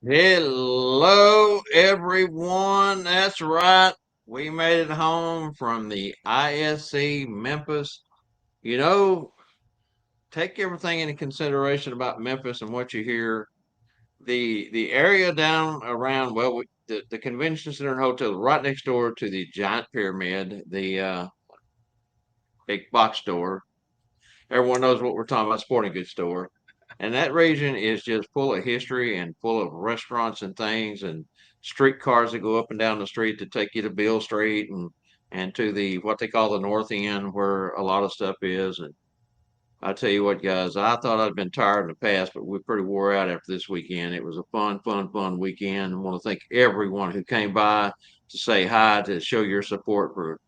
Hello, everyone. That's right. We made it home from the ISC Memphis. You know, take everything into consideration about Memphis and what you hear. The area down around the convention center and hotel right next door to the giant pyramid, the big box store. Everyone knows what we're talking about, sporting goods store. And that region is just full of history and full of restaurants and things and streetcars that go up and down the street to take you to Beale Street and to the what they call the North End where a lot of stuff is. And I tell you what, guys, I thought I'd been tired in the past, but we're pretty wore out after this weekend. It was a fun weekend. I want to thank everyone who came by to say hi, to show your support for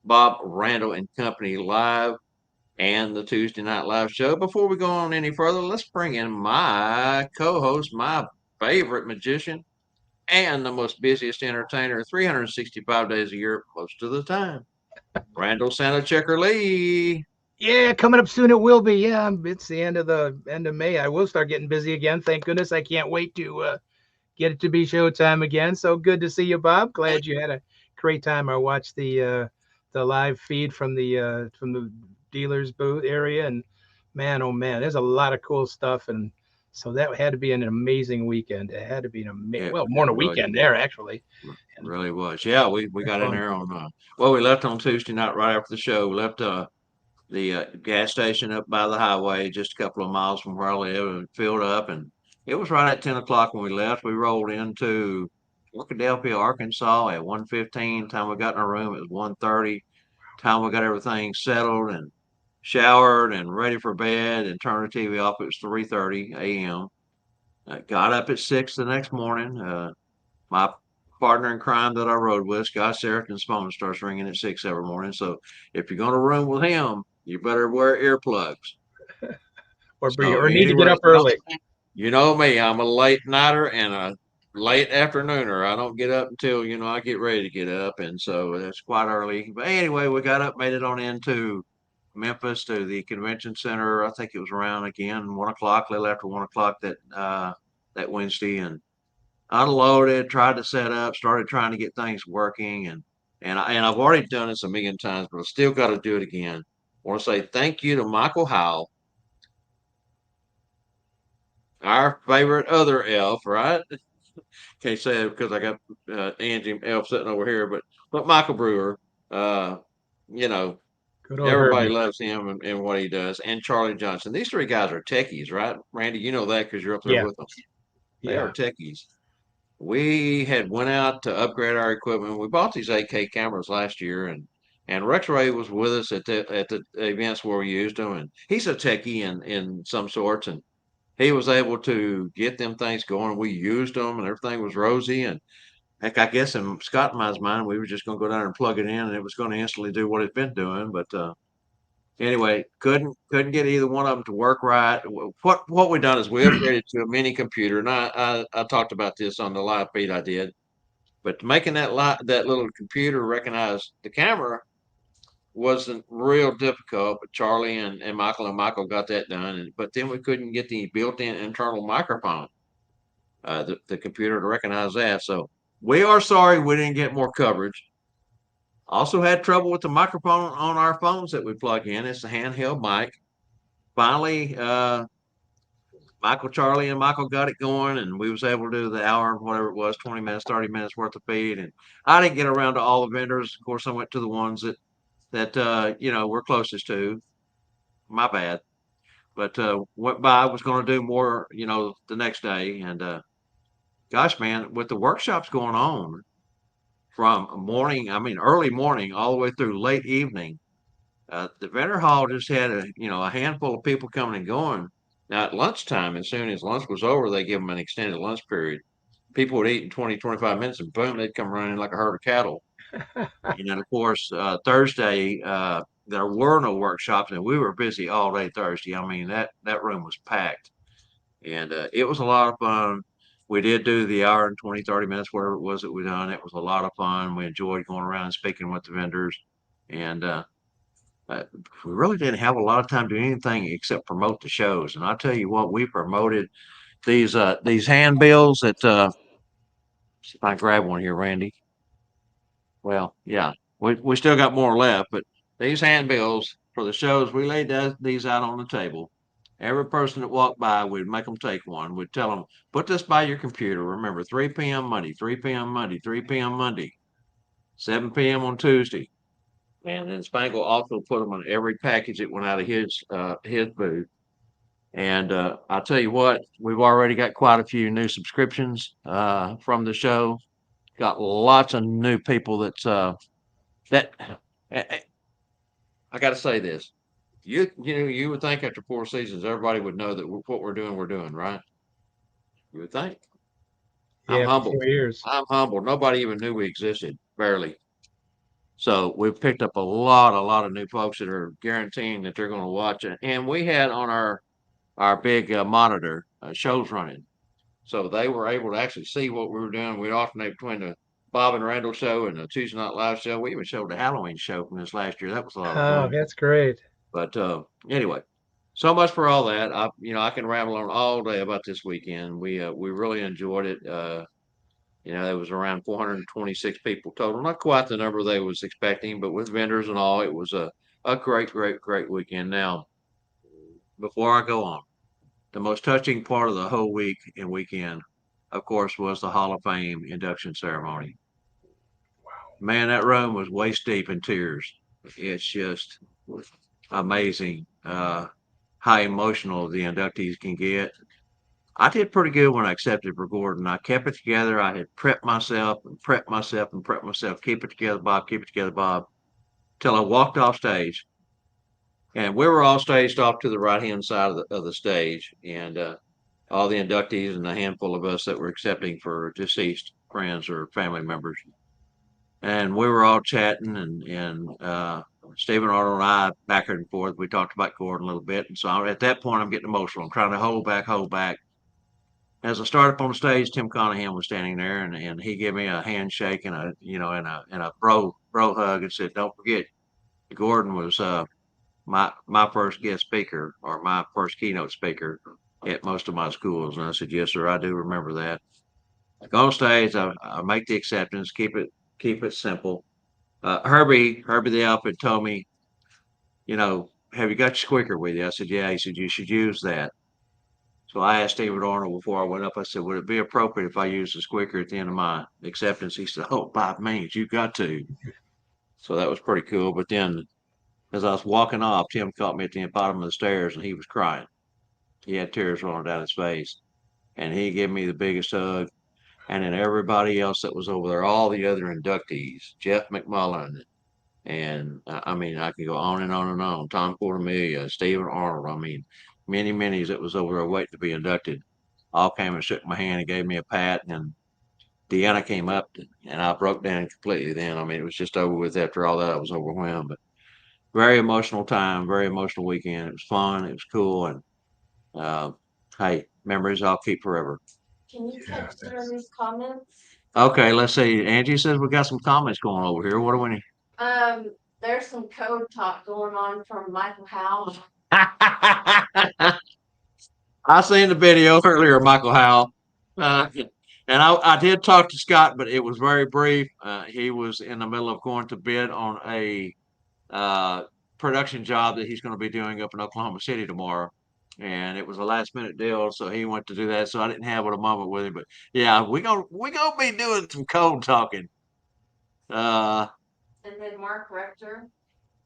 Bob Randall and Company Live and the Tuesday Night Live show. Before we go on any further, let's bring in my co host, my favorite magician, and the most busiest entertainer 365 days a year, most of the time, Randall Santa Checker Lee. Yeah, coming up soon it will be. Yeah, it's the end of May. I will start getting busy again. Thank goodness. I can't wait to get it to be showtime again. So good to see you, Bob. Glad you had a great time. I watched the live feed from the dealer's booth area, and man, oh man, there's a lot of cool stuff. And so that had to be an amazing weekend. It had to be more It than a really weekend there actually. And really was. Yeah, we had got in fun. there on, we left on Tuesday night right after the show. We left the gas station up by the highway, just a couple of miles from where I live, and filled up. And it was right at 10 o'clock when we left. We rolled into Arkadelphia, Arkansas at 1:15. Time we got in our room, it was 1:30. Time we got everything settled and showered and ready for bed and turned the TV off, it was 3:30 a.m. Got up at 6 the next morning. My partner in crime that I rode with, Scott Seraton's phone starts ringing at 6 every morning. So if you're going to room with him, you better wear earplugs. So Or need to get anyway, up early. you know me, I'm a late nighter and a late afternooner. I don't get up until, I get ready to get up. And so that's quite early. But anyway, we got up, made it on into Memphis to the convention center. I think it was around again 1 o'clock, a little after 1 o'clock that Wednesday, and unloaded, tried to set up, started trying to get things working, and I've already done this a million times, but I still got to do it again. I want to say thank you to Michael Howell, our favorite other elf, right? Can't say it because I got Angie Elf sitting over here, but Michael Brewer, uh, you know, Good old everybody Herbie. loves him and what he does, and Charlie Johnson. These three guys are techies, right? Randy, you know that because you're up there Yeah, with them. They are yeah. techies. We had went out to upgrade our equipment. We bought these 8K cameras last year, and Rex Ray was with us at the events where we used them, and he's a techie in some sorts, and he was able to get them things going. We used them, and everything was rosy. And heck, I guess in Scott and I's mind, we were just going to go down and plug it in, and it was going to instantly do what it's been doing. But anyway, couldn't get either one of them to work right. What we done is we upgraded to a mini computer, and I talked about this on the live feed I did. But making that little computer recognize the camera wasn't real difficult. But Charlie and Michael got that done. But then we couldn't get the built-in internal microphone, the computer to recognize that. So we are sorry we didn't get more coverage. Also had trouble with the microphone on our phones that we plug in. It's a handheld mic. Finally, Charlie, and Michael got it going, and we was able to do the hour, whatever it was, 20 minutes, 30 minutes worth of feed. And I didn't get around to all the vendors. Of course, I went to the ones that we're closest to. My bad. But went by. Was going to do more, the next day. And gosh, man, with the workshops going on from morning, I mean early morning, all the way through late evening, the vendor hall just had a handful of people coming and going. Now at lunchtime, as soon as lunch was over, they give them an extended lunch period. People would eat in 20, 25 minutes, and boom, they'd come running like a herd of cattle. And then, of course, Thursday, there were no workshops, and we were busy all day Thursday. I mean, that room was packed, and it was a lot of fun. We did do the hour and 20, 30 minutes, whatever it was that we done. It was a lot of fun. We enjoyed going around and speaking with the vendors, and uh, we really didn't have a lot of time to do anything except promote the shows. And I tell you what, we promoted these handbills that see if I can grab one here, Randy. Well, yeah, we still got more left, but these handbills for the shows, we laid these out on the table. Every person that walked by, we'd make them take one. We'd tell them, put this by your computer. Remember, 3 p.m. Monday, 3 p.m. Monday, 3 p.m. Monday, 7 p.m. on Tuesday. And then Spangle also put them on every package that went out of his booth. And I'll tell you what, we've already got quite a few new subscriptions from the show. Got lots of new people that I got to say this. You would think after 4 seasons, everybody would know that what we're doing, right? You would think. I'm Yeah, for humble. 4 years. I'm humble. Nobody even knew we existed, barely. So we've picked up a lot of new folks that are guaranteeing that they're going to watch it. And we had on our big monitor shows running, so they were able to actually see what we were doing. We alternate between the Bob and Randall show and the Tuesday Night Live show. We even showed the Halloween show from this last year. That was a lot of Oh, fun. that's great. But anyway, so much for all that. I can ramble on all day about this weekend. We really enjoyed it. There was around 426 people total. Not quite the number they was expecting, but with vendors and all, it was a great, great, great weekend. Now, before I go on, the most touching part of the whole week and weekend, of course, was the Hall of Fame induction ceremony. Man, that room was waist deep in tears. It's just amazing how emotional the inductees can get. I did pretty good when I accepted for Gordon. I kept it together. I had prepped myself and prepped myself and prepped myself. Keep it together, Bob. Keep it together, Bob. Till I walked off stage, and we were all staged off to the right hand side of the stage, and all the inductees and a handful of us that were accepting for deceased friends or family members. And we were all chatting, and Stephen Arnold and I back and forth. We talked about Gordon a little bit, and so at that point, I'm getting emotional. I'm trying to hold back, hold back. As I started up on the stage, Tim Conahan was standing there, and he gave me a handshake and a bro hug, and said, "Don't forget, Gordon was my first guest speaker or my first keynote speaker at most of my schools." And I said, "Yes, sir, I do remember that." I go on stage, I make the acceptance, keep it simple. Herbie the outfit told me, have you got your squeaker with you? I said, yeah. He said, you should use that. So I asked David Arnold before I went up, I said, would it be appropriate if I used the squeaker at the end of my acceptance? He said, oh, by means, you got to. So that was pretty cool. But then as I was walking off, Tim caught me at the bottom of the stairs and he was crying. He had tears rolling down his face. And he gave me the biggest hug. And then everybody else that was over there, all the other inductees, Jeff McMullen, and I mean, I can go on and on and on. Tom Cordemelia, Stephen Arnold. I mean, many, many that was over there waiting to be inducted, all came and shook my hand and gave me a pat. And Deanna came up, and I broke down completely. Then, I mean, it was just over with. After all that, I was overwhelmed. But very emotional time, very emotional weekend. It was fun. It was cool, and uh, hey, memories I'll keep forever. Can you Yeah, catch some of that's these comments? Okay, let's see. Angie says we got some comments going over here. What do we need? There's some code talk going on from Michael Howell. I seen the video earlier, Michael Howell. And I did talk to Scott, but it was very brief. He was in the middle of going to bid on a uh, production job that he's going to be doing up in Oklahoma City tomorrow. And it was a last minute deal, so he went to do that. So I didn't have it a moment with him, but yeah, we gonna be doing some code talking. Uh, and then Mark Rector.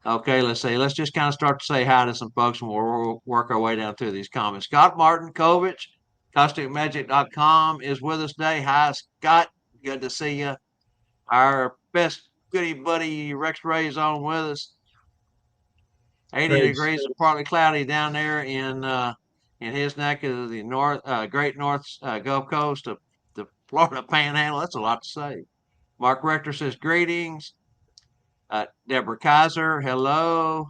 Okay, let's see. Let's just kind of start to say hi to some folks and we'll work our way down through these comments. Scott Martin Kovich, CostumicMagic.com is with us today. Hi, Scott. Good to see you. Our best goody buddy Rex Ray's on with us. 80 nice. degrees and partly cloudy down there in his neck of the Great North Gulf Coast of the Florida Panhandle. That's a lot to say. Mark Rector says greetings. Deborah Kaiser, hello.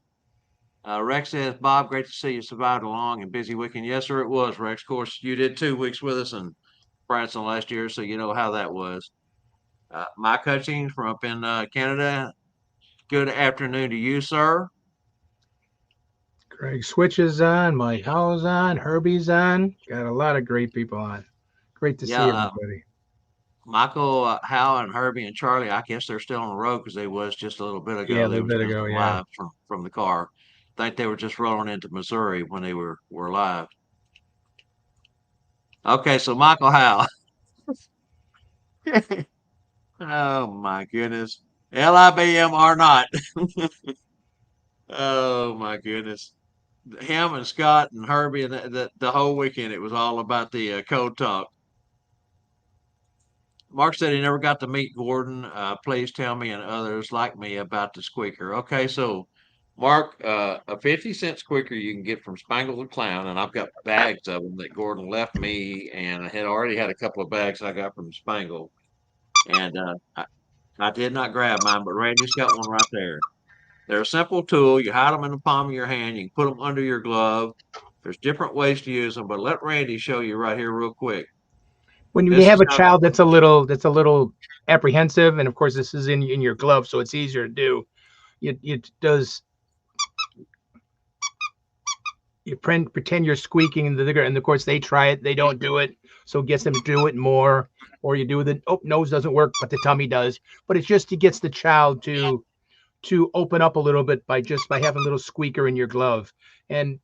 Rex says, Bob, great to see you survived a long and busy weekend. Yes, sir, it was, Rex. Of course, you did 2 weeks with us in Branson last year, so you know how that was. Mike Hutchings from up in Canada. Good afternoon to you, sir. Greg Switch is on. Mike Howell's on. Herbie's on. Got a lot of great people on. Great to Yeah, see everybody. Michael, Hal, and Herbie and Charlie. I guess they're still on the road because they was just a little bit Yeah, a ago. They little was bit just ago. Yeah. live from the car. I think they were just rolling into Missouri when they were live. Okay, so Michael Hal. Oh my goodness. LIBM or not. Oh my goodness. Him and Scott and Herbie and the whole weekend it was all about the code talk. Mark said he never got to meet Gordon. Please tell me and others like me about the squeaker. Okay, so Mark, a 50-cent squeaker you can get from Spangle the Clown, and I've got bags of them that Gordon left me, and I had already had a couple of bags I got from Spangle, and I did not grab mine, but Randy's got one right there. They're a simple tool. You hide them in the palm of your hand. You can put them under your glove. There's different ways to use them, but let Randy show you right here real quick. When you This have is a how. child that's a little apprehensive, and of course this is in your glove, so it's easier to do. It does. You pretend you're squeaking, and of course they try it, they don't do it, so it gets them to do it more. Or you do the nose doesn't work, but the tummy does. But it's just it gets the child to open up a little bit by having a little squeaker in your glove. And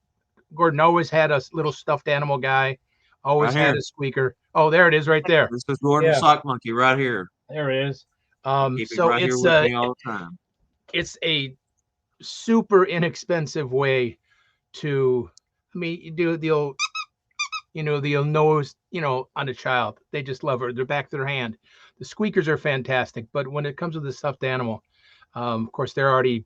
Gordon always had a little stuffed animal guy, Right always had here. a squeaker. Oh, there it is, right there. This is Gordon Yeah, Sock Monkey right here. there it is. I keep him So right here with me all the time. it's a super inexpensive way to. I mean, you do the old the nose, on a child. They just love her. They're back to their hand. The squeakers are fantastic, but when it comes to the stuffed animal, of course, they're already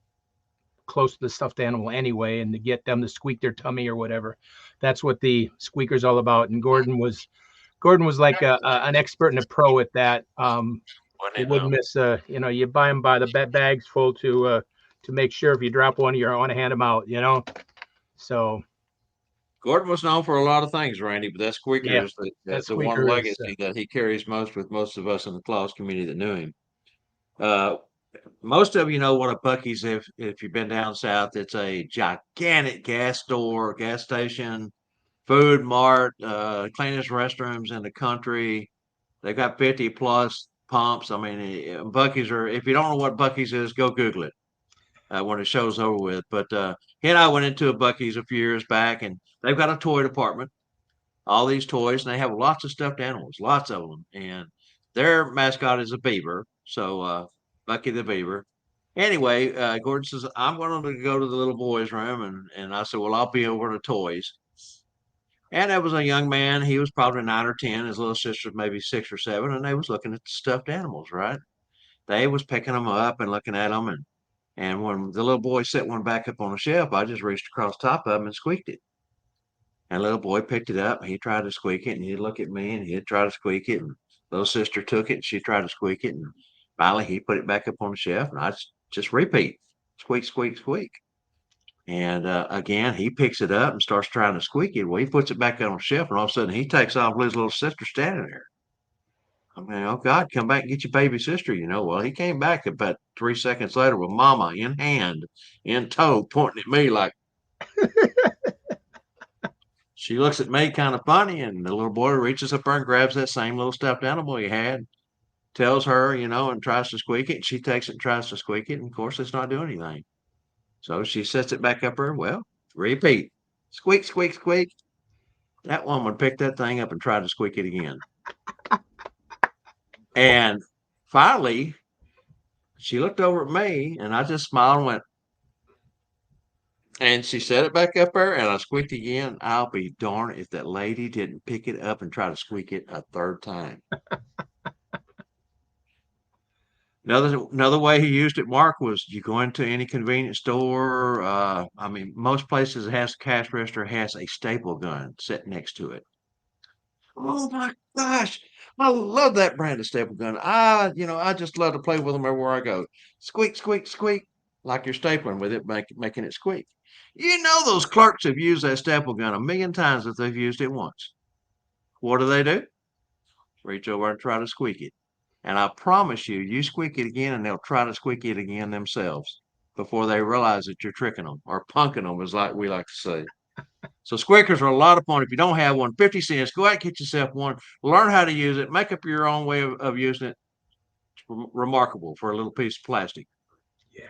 close to the stuffed animal anyway, and to get them to squeak their tummy or whatever, that's what the squeaker's all about. And Gordon was like an expert and a pro at that. Wasn't He it wouldn't though? miss. You buy them by the bags full to make sure if you drop one, you want to hand them out. So Gordon was known for a lot of things, Randy, but that squeaker yeah, is that the one squeaker is. legacy that he carries most with most of us in the Claus community that knew him. Uh, Most of you know what a Buc-ee's if you've been down south. It's a gigantic gas store, gas station, food mart, cleanest restrooms in the country. They got 50 plus pumps. I mean, Buc-ee's are. If you don't know what Buc-ee's is, go Google it when the show's over with. But he and I went into a Buc-ee's a few years back, and they've got a toy department. All these toys, and they have lots of stuffed animals, lots of them. And their mascot is a beaver. So Bucky the beaver. Anyway, Gordon says, I'm going to go to the little boys' room. And I said, well, I'll be over to toys. And there was a young man. He was probably 9 or 10. His little sister was maybe 6 or 7. And they was looking at the stuffed animals, right? They was picking them up and looking at them. And when the little boy set one back up on the shelf, I just reached across the top of him and squeaked it. And little boy picked it up. And he tried to squeak it, and he'd look at me, and he'd try to squeak it. And little sister took it, and she tried to squeak it. And finally, he put it back up on the shelf, and I just repeat, squeak, squeak, squeak. And again, he picks it up and starts trying to squeak it. Well, he puts it back on the shelf, and all of a sudden, he takes off with his little sister standing there. I mean, oh God, come back and get your baby sister. Well, he came back about 3 seconds later with Mama in hand, in tow, pointing at me like, she looks at me kind of funny, and the little boy reaches up there and grabs that same little stuffed animal he had, tells her, and tries to squeak it. And she takes it and tries to squeak it. And of course, it's not doing anything. So she sets it back up there. Well, repeat, squeak, squeak, squeak. That woman picked that thing up and tried to squeak it again. And finally, she looked over at me, and I just smiled and went, and she set it back up there, and I squeaked again. I'll be darned if that lady didn't pick it up and try to squeak it a third time. Another way he used it, Mark, was you go into any convenience store. I mean, most places that has a cash register has a staple gun set next to it. Oh my gosh, I love that brand of staple gun. I just love to play with them everywhere I go. Squeak, squeak, squeak, like you're stapling with it, making it squeak. Those clerks have used that staple gun a million times if they've used it once. What do? Reach over and try to squeak it. And I promise you, you squeak it again, and they'll try to squeak it again themselves. before they realize that you're tricking them or punking them, as like we like to say. So squeakers are a lot of fun. If you don't have one, 50 cents. Go out and get yourself one. Learn how to use it. Make up your own way of using it. It's remarkable for a little piece of plastic. Yeah.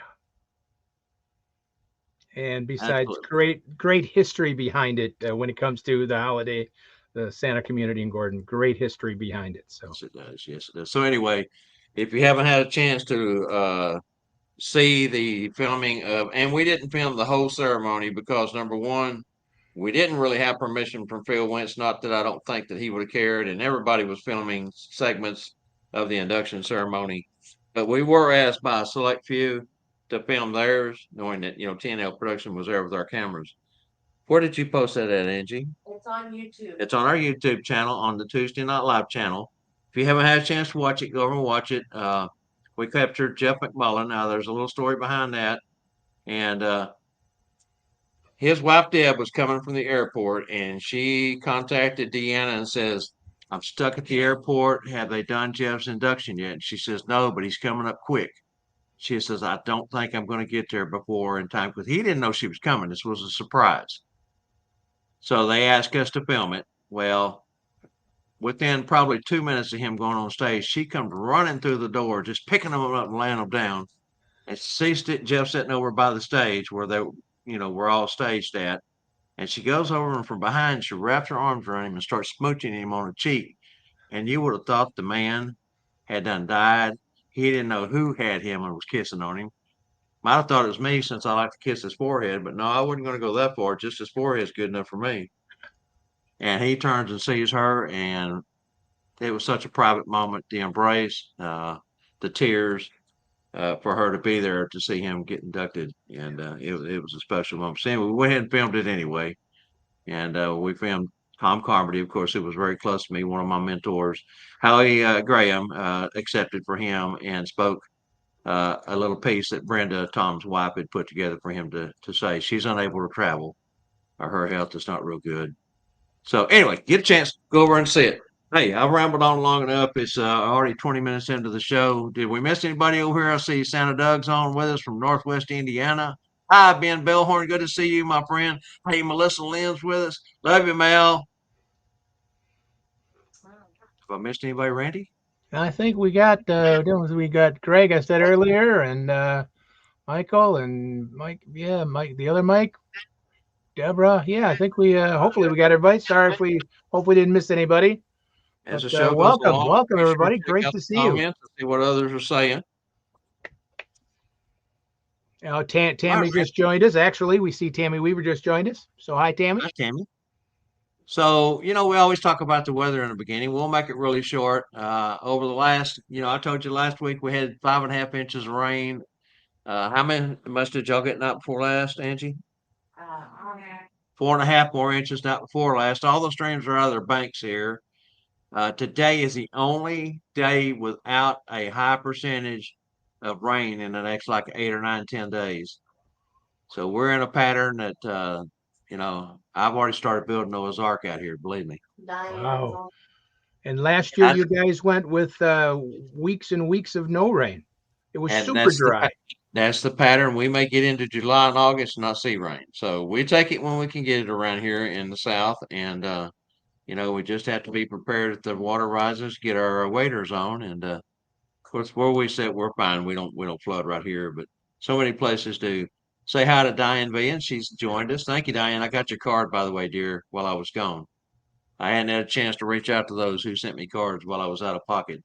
And besides, Absolutely. great history behind it when it comes to the holiday, the Santa community in Gordon. Great history behind it. So Yes, it does. Yes, it does. So anyway, if you haven't had a chance to see the filming of, and we didn't film the whole ceremony because number one, we didn't really have permission from Phil Wentz. Not that I don't think that he would have cared, and everybody was filming segments of the induction ceremony, but we were asked by a select few to film theirs, knowing that TNL Production was there with our cameras. Where did you post that at, Angie? It's on YouTube. It's on our YouTube channel on the Tuesday Night Live channel. If you haven't had a chance to watch it, go over and watch it. We captured Jeff McMullen. Now, there's a little story behind that. And his wife, Deb, was coming from the airport, and she contacted Deanna and says, I'm stuck at the airport. Have they done Jeff's induction yet? And she says, no, but he's coming up quick. She says, I don't think I'm going to get there before in time because he didn't know she was coming. This was a surprise. So they asked us to film it. Well, within probably 2 minutes of him going on stage, she comes running through the door, just picking them up and laying them down. And she sees Jeff sitting over by the stage where we're all staged at. And she goes over and from behind, she wraps her arms around him and starts smooching him on the cheek. And you would have thought the man had done died. He didn't know who had him and was kissing on him. Might have thought it was me since I like to kiss his forehead, but no, I wasn't going to go that far. Just his forehead's good enough for me. And he turns and sees her, and it was such a private moment. The embrace, the tears, for her to be there to see him get inducted, and it was a special moment. So anyway, we went ahead and filmed it anyway, and we filmed Tom Carmody, of course, who was very close to me, one of my mentors. Howie Graham accepted for him and spoke a little piece that Brenda, Tom's wife, had put together for him to say. She's unable to travel, or her health is not real good. So anyway, get a chance, go over and see it. Hey, I've rambled on long enough. It's already 20 minutes into the show. Did we miss anybody over here? I see Santa Doug's on with us from Northwest Indiana. Hi, Ben Bellhorn. Good to see you, my friend. Hey, Melissa Lynn's with us. Love you, Mel. Have I missed anybody, Randy? I think we got Greg. I said earlier, and Michael and Mike. Yeah, Mike. The other Mike. Deborah. Yeah, I think we. Hopefully, we got everybody. Sorry if we. Hope we didn't miss anybody. As But the show goes welcome, along, welcome be sure to everybody. check Great out to the see you. comments and see what others are saying. All right, Tammy Randy. just joined us. Actually, we see Tammy Weaver just joined us. So hi, Hi, Tammy. Tammy. So, we always talk about the weather in the beginning. We'll make it really short. Over the last, I told you last week we had 5.5 inches of rain. How much did y'all get night before last, Angie? 4.5 more inches night before last. All the streams are out of their banks here. Today is the only day without a high percentage of rain in the next like 8 or 9, 10 days. So we're in a pattern that, I've already started building Noah's Ark out here, believe me. Wow. And last year And you guys went with weeks and weeks of no rain. It was and super dry. that's the pattern. We may get into July and August and not see rain. So we take it when we can get it around here in the South. And, we just have to be prepared if the water rises, get our waders on. And, of course, where we sit, we're fine. We don't flood right here, but so many places do. Say hi to Diane V, and she's joined us. Thank you, Diane. I got your card, by the way, dear, while I was gone. I hadn't had a chance to reach out to those who sent me cards while I was out of pocket.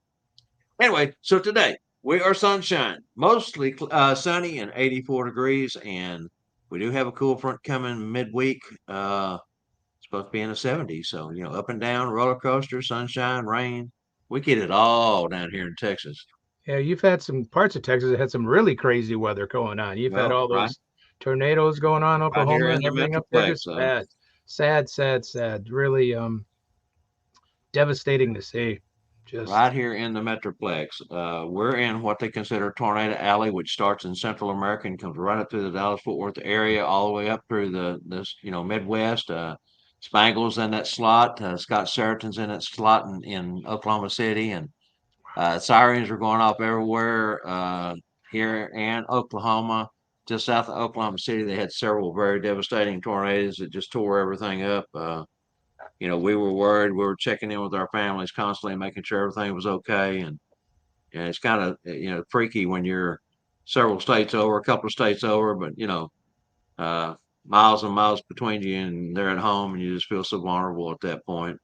Anyway, so today we are sunshine, mostly sunny and 84 degrees, and we do have a cool front coming midweek. Supposed to be in the 70s, so up and down roller coaster, sunshine, rain. We get it all down here in Texas. Yeah, you've had some parts of Texas that had some really crazy weather going on. You've had Well, all right, those tornadoes going on in right here Oklahoma in and the everything up there. Metroplex. Just sad. Really devastating to see. Right Just here in the Metroplex. We're in what they consider Tornado Alley, which starts in Central America and comes right up through the Dallas-Fort Worth area, all the way up through the Midwest. Spangles in that slot. Scott Sheraton's in that slot in Oklahoma City, and sirens are going off everywhere here in Oklahoma. just south of Oklahoma City. They had several very devastating tornadoes that just tore everything up. We were worried. We were checking in with our families constantly, making sure everything was okay. And it's kind of freaky when you're several states over, a couple of states over, but uh, miles and miles between you, and they're at home, and you just feel so vulnerable at that point.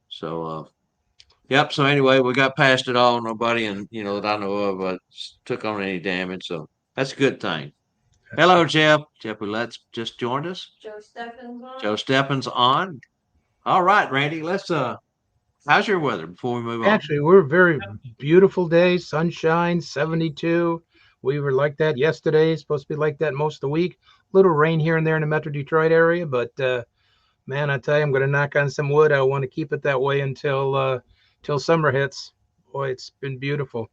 So, yep. So anyway, we got past it all. Nobody, and that I know of, took on any damage. So that's a good thing. That's Hello, good. Jeff. Jeff, let's just joined us. Joe Steffens on. Joe Steffens on. All right, Randy. Let's. How's your weather before we move on? Actually, we're very beautiful day, sunshine, 72. We were like that yesterday. Supposed to be like that most of the week. Little rain here and there in the Metro Detroit area, but man, I tell you, I'm going to knock on some wood. I want to keep it that way until summer hits. Boy, it's been beautiful.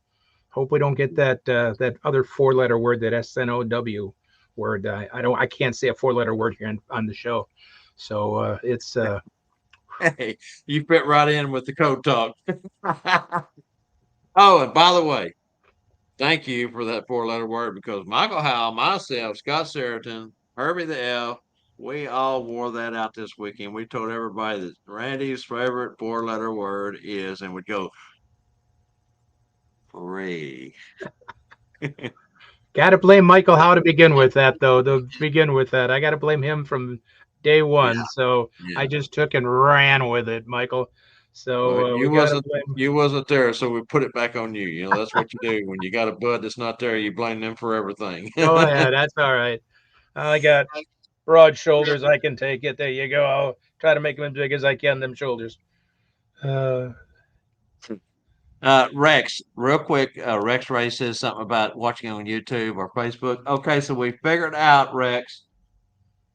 Hope we don't get that other four-letter word, that SNOW word. I can't say a four-letter word here on the show. So it's Hey, you fit right in with the code talk. Oh, and by the way, thank you for that four-letter word because Michael Howell, myself, Scott Seriton, Herbie the Elf, we all wore that out this weekend. We told everybody that Randy's favorite four-letter word is, and would go free. got to blame Michael Howe to begin with that, though. To begin with that, I got to blame him from day Yeah, one. So I yeah. just took and ran with it, Michael. Well, So you we got to wasn't blame. you wasn't there, so we put it back on you. That's what you do when you got a bud that's not there. You blame them for everything. Go ahead. That's all right. I got broad shoulders. I can take it. There you go. I'll try to make them as big as I can. Them shoulders. Uh, Rex, real quick, Rex Ray says something about watching on YouTube or Facebook. Okay, so we figured out, Rex,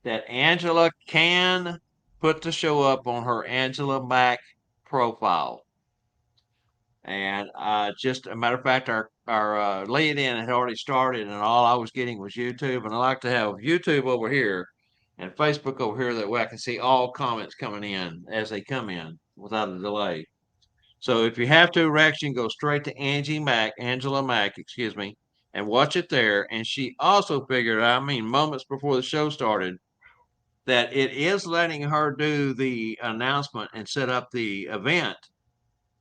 that Angela can put the show up on her Angela Mack profile. And just a matter of fact, our lead in had already started, and all I was getting was YouTube. And I like to have YouTube over here and Facebook over here. That way I can see all comments coming in as they come in without a delay. So if you have to, Rex, you can go straight to Angela Mack, excuse me, and watch it there. And she also figured out, I mean, moments before the show started, that it is letting her do the announcement and set up the event.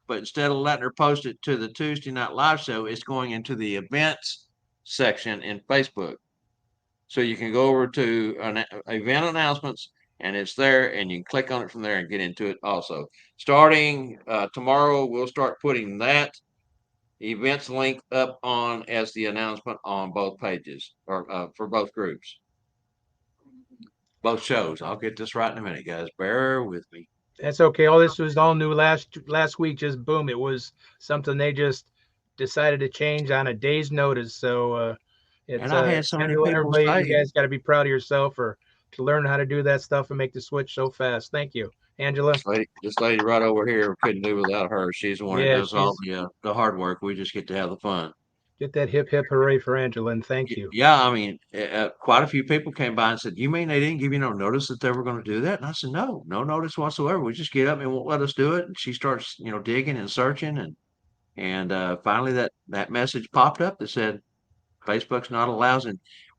But instead of letting her post it to the Tuesday Night Live show, it's going into the events section in Facebook. So you can go over to event announcements and it's there and you can click on it from there and get into it also. Starting tomorrow, we'll start putting that events link up on as the announcement on both pages or for both groups, both shows. I'll get this right in a minute, guys. Bear with me. that's okay. All this was all new last week. Just boom, it was something they just decided to change on a day's notice. So And it's I had so many Angela and people everybody. You say, guys got to be proud of yourself for to learn how to do that stuff and make the switch so fast. Thank you, Angela. this lady right over here couldn't do without her. She's the one that Yeah, does all she's the hard work. We just get to have the fun. get that hip hip hooray for Angela and thank you. Yeah, I mean, quite a few people came by and said, "You mean they didn't give you no notice that they were going to do that?" And I said, "No, no notice whatsoever. We just get up and won't let us do it." And she starts, digging and searching, and finally that message popped up that said Facebook's not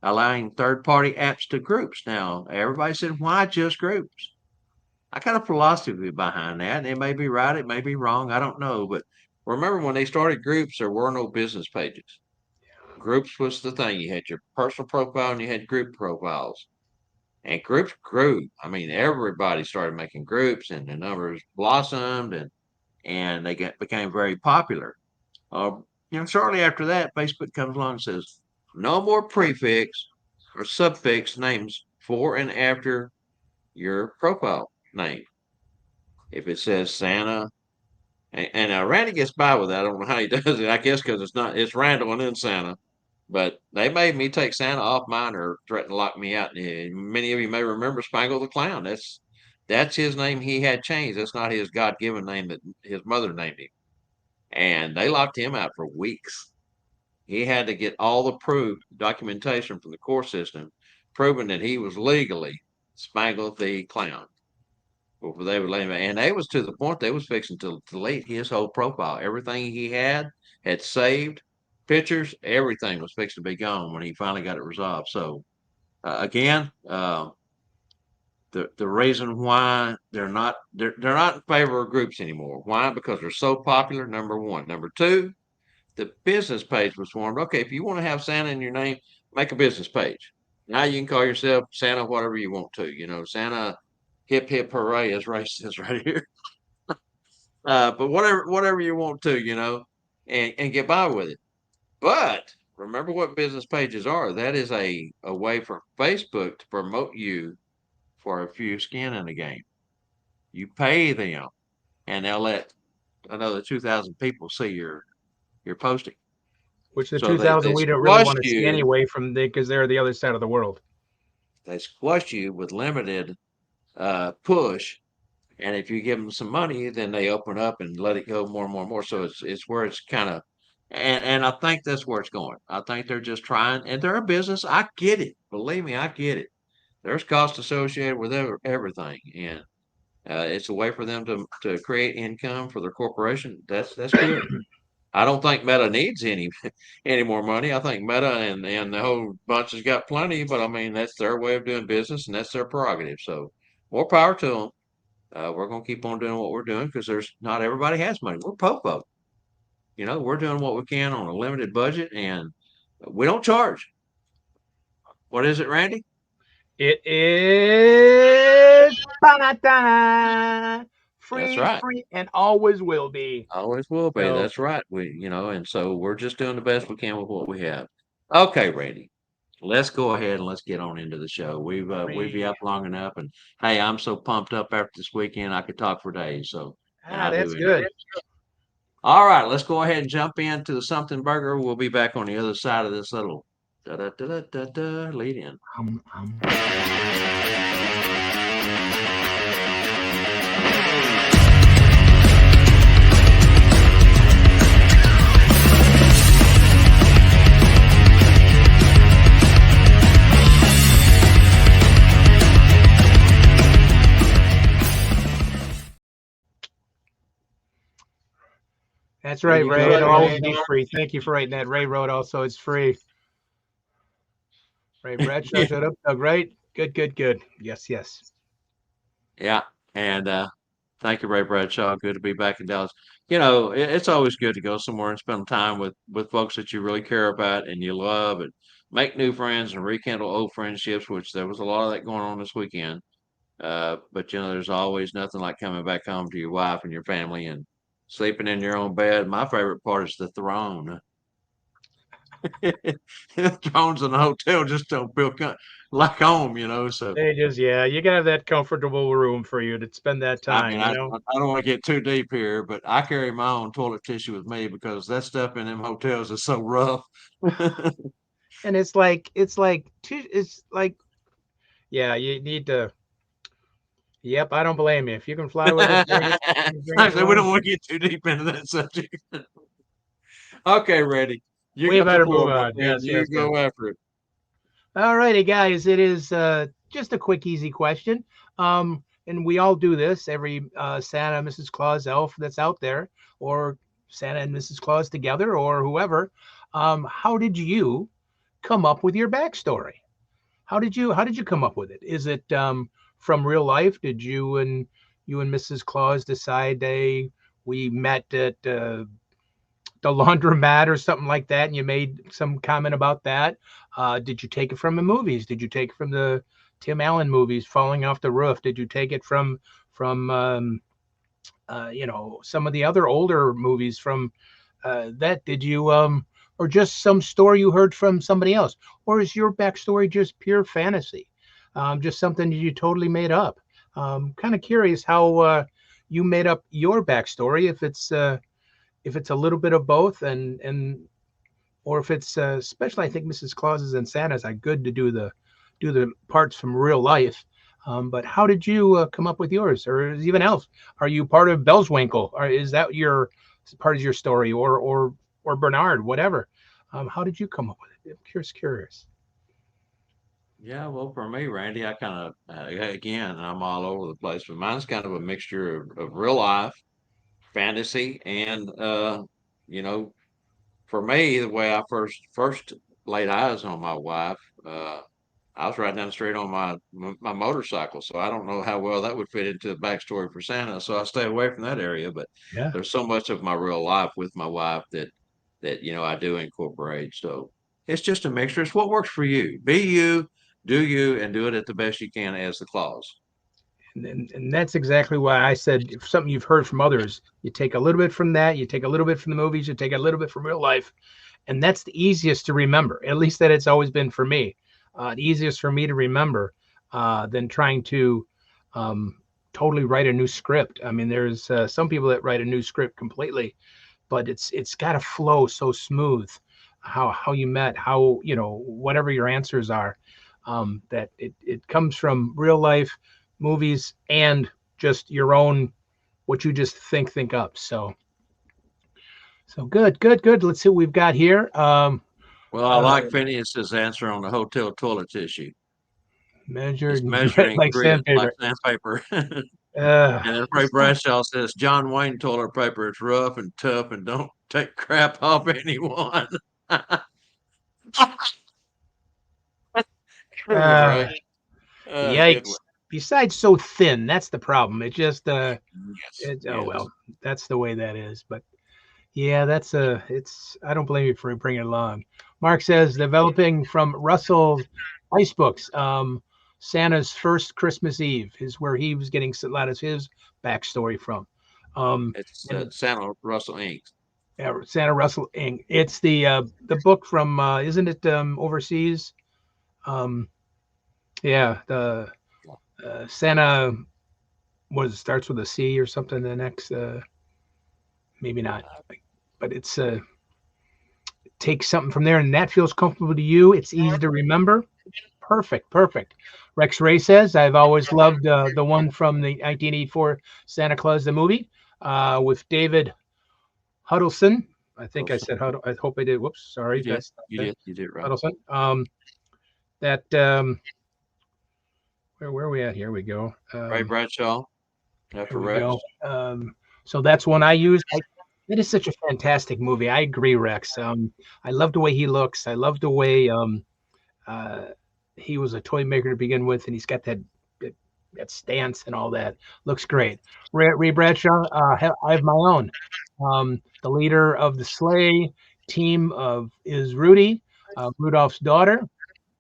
allowing third party apps to groups. Now everybody said, "Why just groups?" I got a philosophy behind that. And it may be right, it may be wrong, I don't know. But remember when they started groups, there were no business pages. Groups was the thing. You had your personal profile and you had group profiles. And groups grew. I mean, everybody started making groups and the numbers blossomed and became very popular. Shortly after that, Facebook comes along and says, no more prefix or suffix names for and after your profile name. If it says Santa, and Randy gets by with that. I don't know how he does it. I guess because it's Randall and then Santa. But they made me take Santa off mine or threatened to lock me out. Many of you may remember Spangle the Clown. That's his name he had changed. That's not his God given name that his mother named him. And they locked him out for weeks. He had to get all the proof, documentation from the court system, proving that he was legally Spangle the Clown. Before they would let him, and they was to the point they was fixing to delete his whole profile. Everything he had saved, pictures, everything was fixing to be gone when he finally got it resolved. So again, the reason why they're not in favor of groups anymore. Why? Because they're so popular. Number one. Number two, the business page was formed. Okay, if you want to have Santa in your name, make a business page. Now you can call yourself Santa whatever you want to. You know, Santa hip hip hooray, as Ray says right here. But whatever you want to, and get by with it. But remember what business pages are. That is a way for Facebook to promote you for a few skin in the game. You pay them, and they'll let another 2,000 people see your posting. Which the So 2,000 they we don't really squash want to see you. anyway because they're the other side of the world. They squash you with limited push, and if you give them some money, then they open up and let it go more and more and more. So it's where it's kind of, and I think that's where it's going. I think they're just trying, and they're a business. I get it. Believe me, I get it. There's cost associated with everything, and it's a way for them to create income for their corporation. That's good. I don't think Meta needs any more money. I think Meta and the whole bunch has got plenty, but I mean that's their way of doing business and that's their prerogative. So more power to them. We're gonna keep on doing what we're doing because there's not everybody has money. We're popo. We're doing what we can on a limited budget and we don't charge. What is it, Randy? It is ba-da-da, That's free, right. free, and always will be. Always will be. So That's right. And so we're just doing the best we can with what we have. Okay, Randy. Let's go ahead and let's get on into the show. We've been free. up long enough, and hey, I'm so pumped up after this weekend I could talk for days. So, and I do That's anyway. good. All right, let's go ahead and jump into the something burger. We'll be back on the other side of this little da da da da da, da lead in. Um, um. That's There right, you Ray. go, It'll Randy. always be free. Thank you for writing that. Ray wrote also. It's free. Ray Bradshaw Yeah, showed up. Doug, right? Good, good, good. Yes, yes. yeah. And thank you, Ray Bradshaw. Good to be back in Dallas. It's always good to go somewhere and spend time with folks that you really care about and you love, and make new friends and rekindle old friendships. Which there was a lot of that going on this weekend. But there's always nothing like coming back home to your wife and your family and sleeping in your own bed. My favorite part is the throne. The thrones in the hotel just don't feel like home. So They just, yeah, you got to have that comfortable room for you to spend that I mean, time, you I know? I don't want to get too deep here, but I carry my own toilet tissue with me because that stuff in them hotels is so rough. And it's like, yeah, you need to, yep, I don't blame you. If you can fly with us, bring Like I us said, we along. don't want to get too deep into that subject. Okay, ready. You We got the better move floor, my on. friend. Yes, You yes, yes. go after it. All righty, guys. It is just a quick, easy question. And we all do this every Santa, Mrs. Claus, elf that's out there, or Santa and Mrs. Claus together, or whoever. How did you come up with your backstory? How did you come up with it? Is it from real life? Did you and Mrs. Claus decide we met at the laundromat or something like that, and you made some comment about that? Did you take it from the movies? Did you take it from the Tim Allen movies, Falling Off the Roof? Did you take it from some of the other older movies from that? Did you or just some story you heard from somebody else, or is your backstory just pure fantasy, just something that you totally made up? Kind of curious how you made up your backstory, if it's a little bit of both, and or if it's especially, I think Mrs. Clauses and Santas are good to do the parts from real life. But how did you come up with yours, or is even else? Are you part of Bellswinkle, or is that your part of your story, or Bernard, whatever? How did you come up with it? I'm curious. Yeah, well, for me, Randy, I kind of, again, I'm all over the place, but mine's kind of a mixture of real life, fantasy, and, you know, for me, the way I first laid eyes on my wife, uh, I was right down the street on my motorcycle, so I don't know how well that would fit into the backstory for Santa. So I stay away from that area. But Yeah. there's so much of my real life with my wife that I do incorporate. So it's just a mixture. It's what works for you. Be you, do you, and do it at the best you can as the clause. And that's exactly why I said if something you've heard from others, you take a little bit from that, you take a little bit from the movies, you take a little bit from real life, and that's the easiest to remember. At least that it's always been for me. The easiest for me to remember than trying to um, totally write a new script. I mean, there's some people that write a new script completely, but it's got to flow so smooth. How you met, how whatever your answers are, that it comes from real life movies and just your own what you just think up. So good. Let's see what we've got here. Well, I Uh, like Phineas's answer on the hotel toilet tissue. It's Measured measuring like grit like sandpaper. sandpaper. Uh, And then Ray Bradshaw says John Wayne toilet paper is rough and tough and don't take crap off anyone. Good one, uh, Ray. Good one. Yikes. Besides, so thin. That's the problem. It just Yes, oh yes. well, that's the way that is. But yeah, that's it's. I don't blame you for bringing it along. Mark says developing from Russell's ice books. Santa's first Christmas Eve is where he was getting a lot of his backstory from. It's And Santa Russell Inc. Santa Russell Inc. It's the book from isn't it overseas? Um, yeah, the Santa was starts with a C or something. The next maybe not, but it's take something from there and that feels comfortable to you. It's easy to remember. Perfect. Rex Ray says, I've always loved the one from the 1984 Santa Claus, the movie, with David Huddleston. I think I Russell. said Huddle. I hope I did. Whoops, sorry. You did. That's You not did. You did right. Huddleston. That where are we at? Here we go. Ray Bradshaw Here after we go. Rex. So that's one I use. It is such a fantastic movie. I agree, Rex. I love the way he looks. I love the way uh, he was a toy maker to begin with, and he's got that, that stance and all that. Looks great. Ray Bradshaw, I have my own. The leader of the sleigh team of is Rudy, Rudolph's daughter.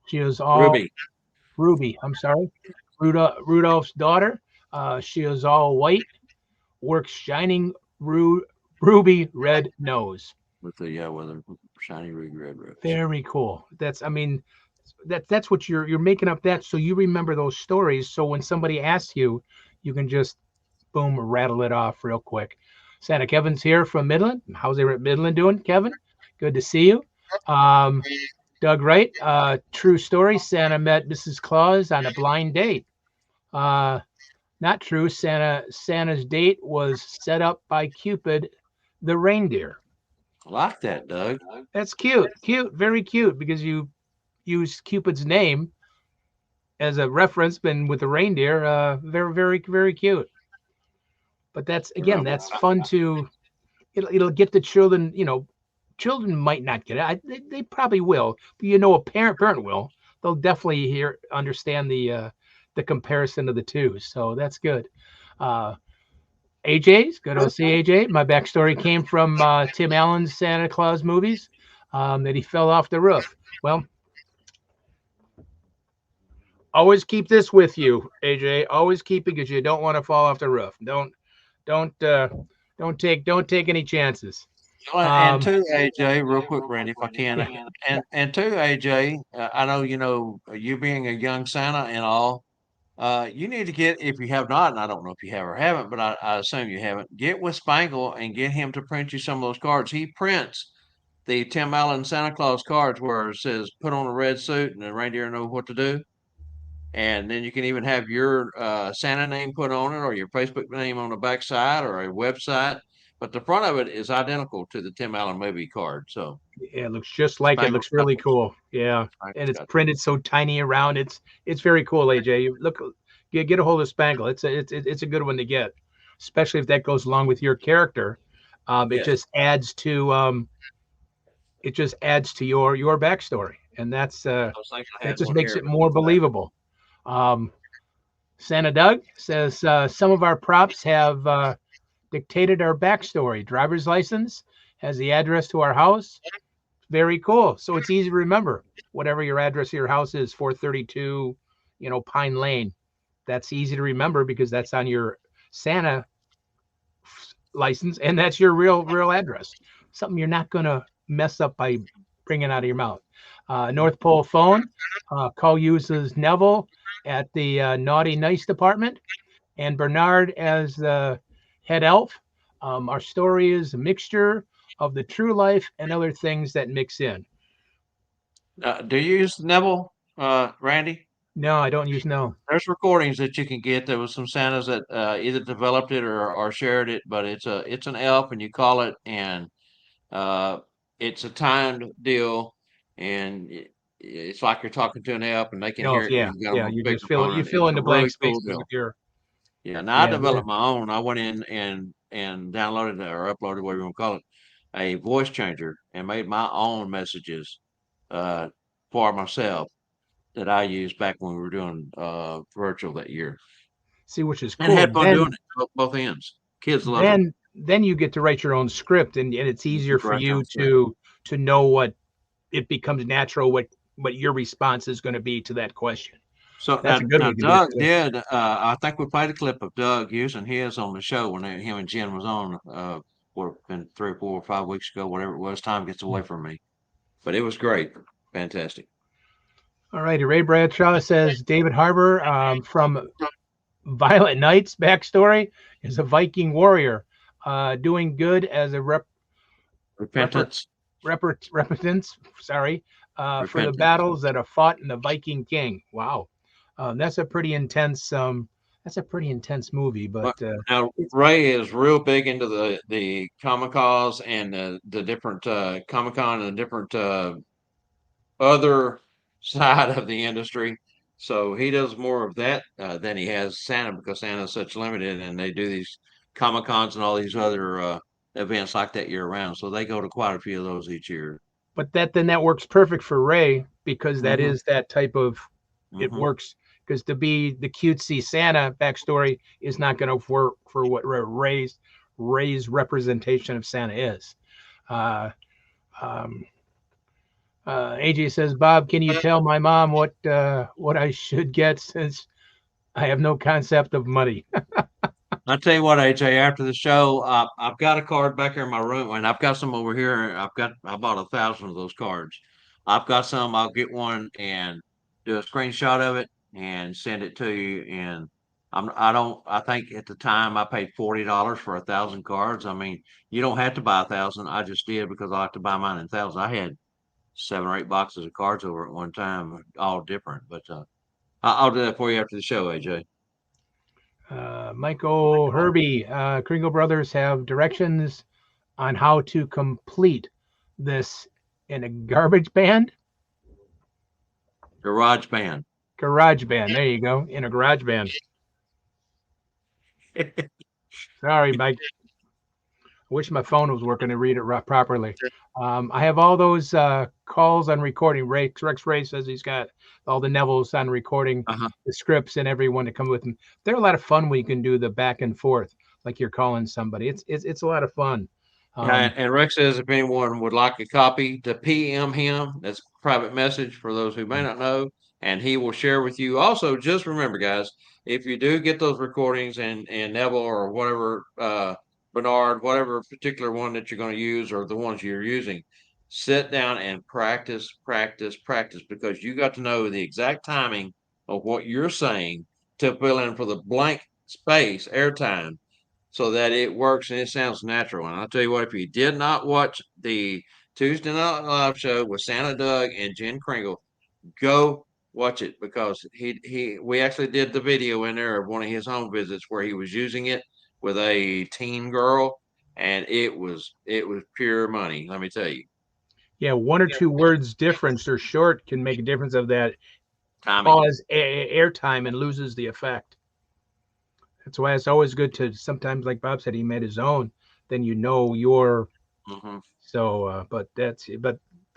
She is all Ruby Ruby. I'm sorry, Rudolph's daughter. She is all white, works shining ruby red nose. with the with a shiny ruby red rose. Very cool. That's I mean that's what you're making up that so you remember those stories. So when somebody asks you, you can just boom rattle it off real quick. Santa Kevin's here from Midland. How's everyone at Midland doing, Kevin? Good to see you. Um, Doug Wright, true story. Santa met Mrs. Claus on a blind date. Uh, Not true. Santa's date was set up by Cupid, the reindeer. I like that, Doug. That's cute, very cute because you use Cupid's name as a reference, been with the reindeer. Very cute. But that's again, Well, that's fun to. It'll get the children. Children might not get it. They probably will, but a parent will. They'll definitely understand the comparison of the two. So that's good. Uh, AJ's good to see AJ. My backstory came from Tim Allen's Santa Claus movies. That he fell off the roof. Well, always keep this with you, AJ. Always keep it because you don't want to fall off the roof. Don't uh, don't take any chances. and Um, to AJ, real quick, Randy, if I can, and to AJ, I know you being a young Santa and all. You need to get, if you have not, and I don't know if you have or haven't, but I assume you haven't, get with Spangle and get him to print you some of those cards. He prints the Tim Allen Santa Claus cards where it says put on a red suit and the reindeer know what to do. And then you can even have your Santa name put on it or your Facebook name on the back side or a website. But the front of it is identical to the Tim Allen movie card. So Yeah, it looks just like it. Spangle's Looks got really those. cool. Yeah, and Spangle's it's got those. printed so tiny around. It's very cool, AJ. You look, get a hold of Spangle. It's a good one to get, especially if that goes along with your character. It Yes. just adds to it just adds to your backstory, and I was thinking I that had just one makes here, it but more believable. Um, Santa Doug says some of our props have dictated our backstory. Driver's license has the address to our house. Very cool. So it's easy to remember. Whatever your address of your house is, 432, Pine Lane. That's easy to remember because that's on your Santa license, and that's your real address. Something you're not gonna mess up by bringing out of your mouth. North Pole phone. Call uses Neville at the naughty nice department and Bernard as the head elf. Our story is a mixture of the true life and other things that mix in. do you use Neville, Randy? No, I don't use no. There's recordings that you can get. There was some Santas that either developed it or shared it, but it's an elf, and you call it, and uh, it's a timed deal, and it's like you're talking to an elf, and they can No, hear it because yeah, you got them yeah. on You just fill speakerphone, you and fill it's in a the blank really cool spaces with deal. your Yeah, now I yeah. They're, developed my own. I went in and downloaded or uploaded, whatever you want to call it, a voice changer, and made my own messages uh, for myself that I used back when we were doing virtual that year, see, which is and cool. had fun doing it both ends. Kids loved it. Then you get to write your own script, and it's You easier get to for write your you own script. to know what it becomes natural what your response is going to be to that question. So That's a good now way to do it Doug too. did. I think we played a clip of Doug using his on the show when him and Jen was on. What been 3 or 4 or 5 weeks ago, whatever it was. Time gets away from me, but it was great, fantastic. All righty, Ray Bradshaw says David Harbour from Violent Nights backstory is a Viking warrior doing good as a rep, Repentance, repentance, sorry, for the repentance. battles that are fought in the Viking King. Wow, that's a pretty intense. That's a pretty intense movie, but But now Ray is real big into the Comic Cons and the different Comic Con and the different other side of the industry. So he does more of that than he has Santa because Santa's such limited, and they do these Comic Cons and all these other events like that year round. So they go to quite a few of those each year. that works perfect for Ray because that Hmm. is that type of it Hmm. works because to be the cutesy Santa backstory is not going to work for what Ray's representation of Santa is. Uh, um, AJ says, Bob, can you tell my mom what I should get since I have no concept of money? I tell you what, AJ, after the show, I've got a card back here in my room, and I've got some over here. I bought 1,000 of those cards. I've got some. I'll get one and do a screenshot of it and send it to you. And I don't. I think at the time I paid $40 for 1,000 cards. I mean, you don't have to buy 1,000. I just did because I like to buy mine in thousands. I had 7 or 8 boxes of cards over at one time, all different. But I'll do that for you after the show, AJ. Michael Herbie, Kringle Brothers have directions on how to complete this in a garbage band, Garage band. garage band. There you go, in a garage band. Sorry, Mike. I wish my phone was working to read it properly. I have all those calls on recording. Rex Ray says he's got all the Nevilles on recording Uh-huh. the scripts and everyone to come with him. They're a lot of fun when you can do the back and forth, like you're calling somebody. It's a lot of fun. Yeah, Um, and Rex says if anyone would like a copy to PM him, that's a private message for those who may not know, and he will share with you. Also, just remember, guys, if you do get those recordings and Neville or whatever, Bernard, whatever particular one that you're going to use or the ones you're using, sit down and practice, practice, practice because you got to know the exact timing of what you're saying to fill in for the blank space, airtime so that it works and it sounds natural. And I'll tell you what, if you did not watch the Tuesday Night Live show with Santa Doug and Jen Kringle, go watch it because we actually did the video in there of one of his home visits where he was using it with a teen girl, and it was pure money. Let me tell you, yeah, one or two words difference or short can make a difference of that timing. pause airtime and loses the effect. That's why it's always good to sometimes, like Bob said, he made his own. Then you know your Hmm. so. But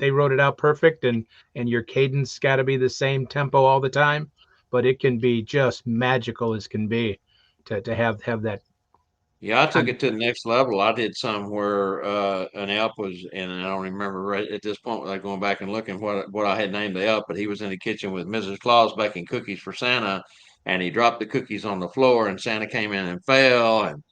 they wrote it out perfect, and your cadence got to be the same tempo all the time, but it can be just magical as can be to have that Yeah, I took con- it to the next level. I did some where an elf was, and I don't remember right at this point without going back and looking what I had named the elf, but he was in the kitchen with Mrs. Claus baking cookies for Santa, and he dropped the cookies on the floor, and Santa came in and fell, and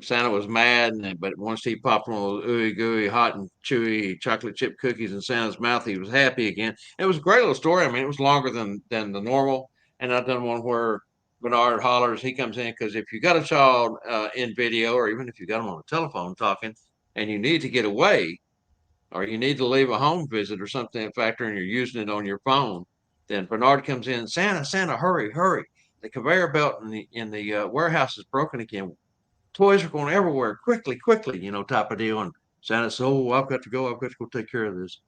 Santa was mad, but once he popped one of those ooey gooey, hot and chewy chocolate chip cookies in Santa's mouth, he was happy again. It was a great little story. I mean, it was longer than the normal. And I've done one where Bernard hollers. He comes in because if you got a child in video, or even if you got them on the telephone talking, and you need to get away, or you need to leave a home visit or something that factor, and you're using it on your phone, then Bernard comes in. Santa, Santa, hurry, hurry! The conveyor belt in the warehouse is broken again. Toys are going everywhere, quickly, quickly, type of deal. And Santa says, "Oh, I've got to go. I've got to go take care of this."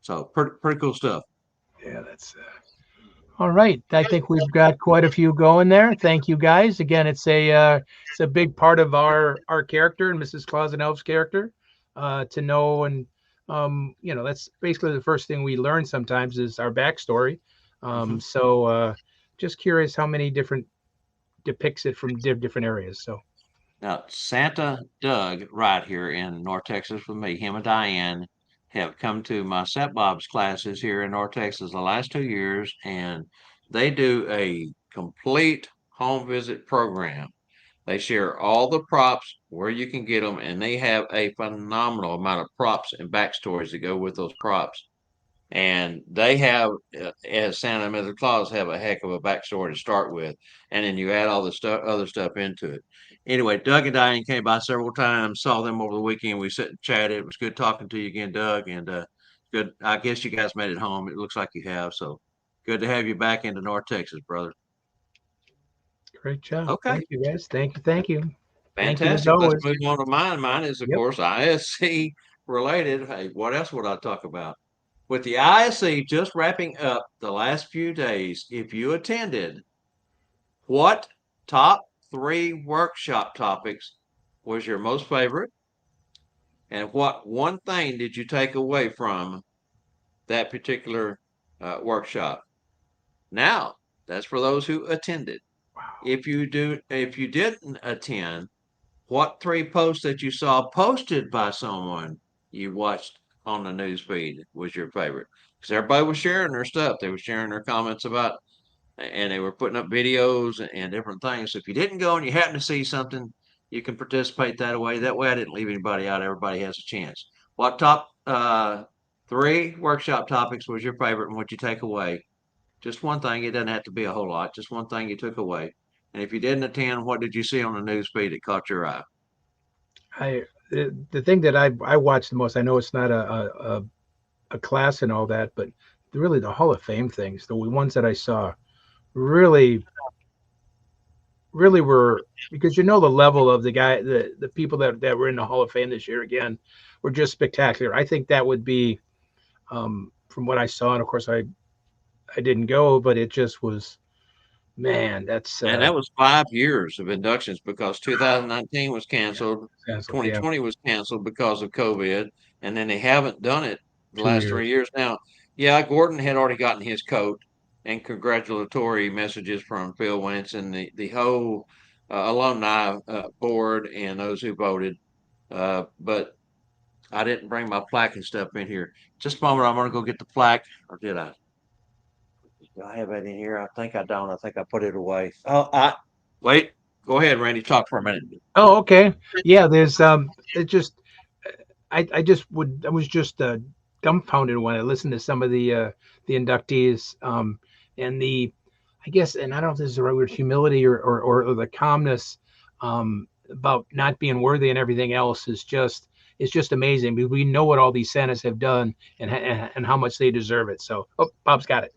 So pretty cool stuff. yeah, that's all right. I think we've got quite a few going there. Thank you guys. Again, it's a big part of our character and Mrs. Claus and Elf's character to know, and that's basically the first thing we learn sometimes is our backstory. Hmm. So just curious how many different depicts it from different areas. So Now, Santa Doug, right here in North Texas with me, him and Diane have come to my Set Bob's classes here in North Texas the last 2 years, and they do a complete home visit program. They share all the props where you can get them, and they have a phenomenal amount of props and backstories that go with those props. And they have, as Santa and Mother Claus, have a heck of a backstory to start with, and then you add all the other stuff into it. Anyway, Doug and Diane came by several times, saw them over the weekend. We sat and chatted. It was good talking to you again, Doug, and good. I guess you guys made it home. It looks like you have. So good to have you back into North Texas, brother. great job. Okay, Thank you guys. Thank you. Thank you. Thank you as fantastic. Let's always. move on to mine. Mine is, of Yep. course, ISC related. Hey, what else would I talk about? With the ISC just wrapping up the last few days, if you attended, what top three workshop topics was your most favorite? And what one thing did you take away from that particular workshop? Now, that's for those who attended. Wow. If you didn't attend, what three posts that you saw posted by someone you watched on the news feed was your favorite? Because everybody was sharing their stuff. They were sharing their comments about, and they were putting up videos and different things. So if you didn't go and you happen to see something, you can participate that way. That way, I didn't leave anybody out. Everybody has a chance. What top three workshop topics was your favorite, and what you take away? Just one thing. It doesn't have to be a whole lot. Just one thing you took away. And if you didn't attend, what did you see on the news feed that caught your eye? The thing that I watch the most, I know it's not a class and all that, but really the Hall of Fame things, the ones that I saw, really really were, because the level of the people that were in the Hall of Fame this year again were just spectacular. I think that would be from what I saw, and of course I didn't go, but it just was, man, that's And that was 5 years of inductions because 2019 was yeah, canceled, yeah, 2020 was canceled because of COVID, and then they haven't done it the two last 3 years. years. Now, yeah, Gordon had already gotten his coat and congratulatory messages from Phil Wentz and the whole alumni board and those who voted. But I didn't bring my plaque and stuff in here. Just a moment, I'm going to go get the plaque, or did I? Do I have that in here? I think I don't. I think I put it away. Oh, I wait. Go ahead, Randy. Talk for a minute. Oh, okay. Yeah, there's it just I was just dumbfounded when I listened to some of the inductees and the I guess, and I don't know if this is the right word, humility or the calmness about not being worthy and everything else is just, it's just amazing because we know what all these Santas have done and how much they deserve it. So, oh, Bob's got it.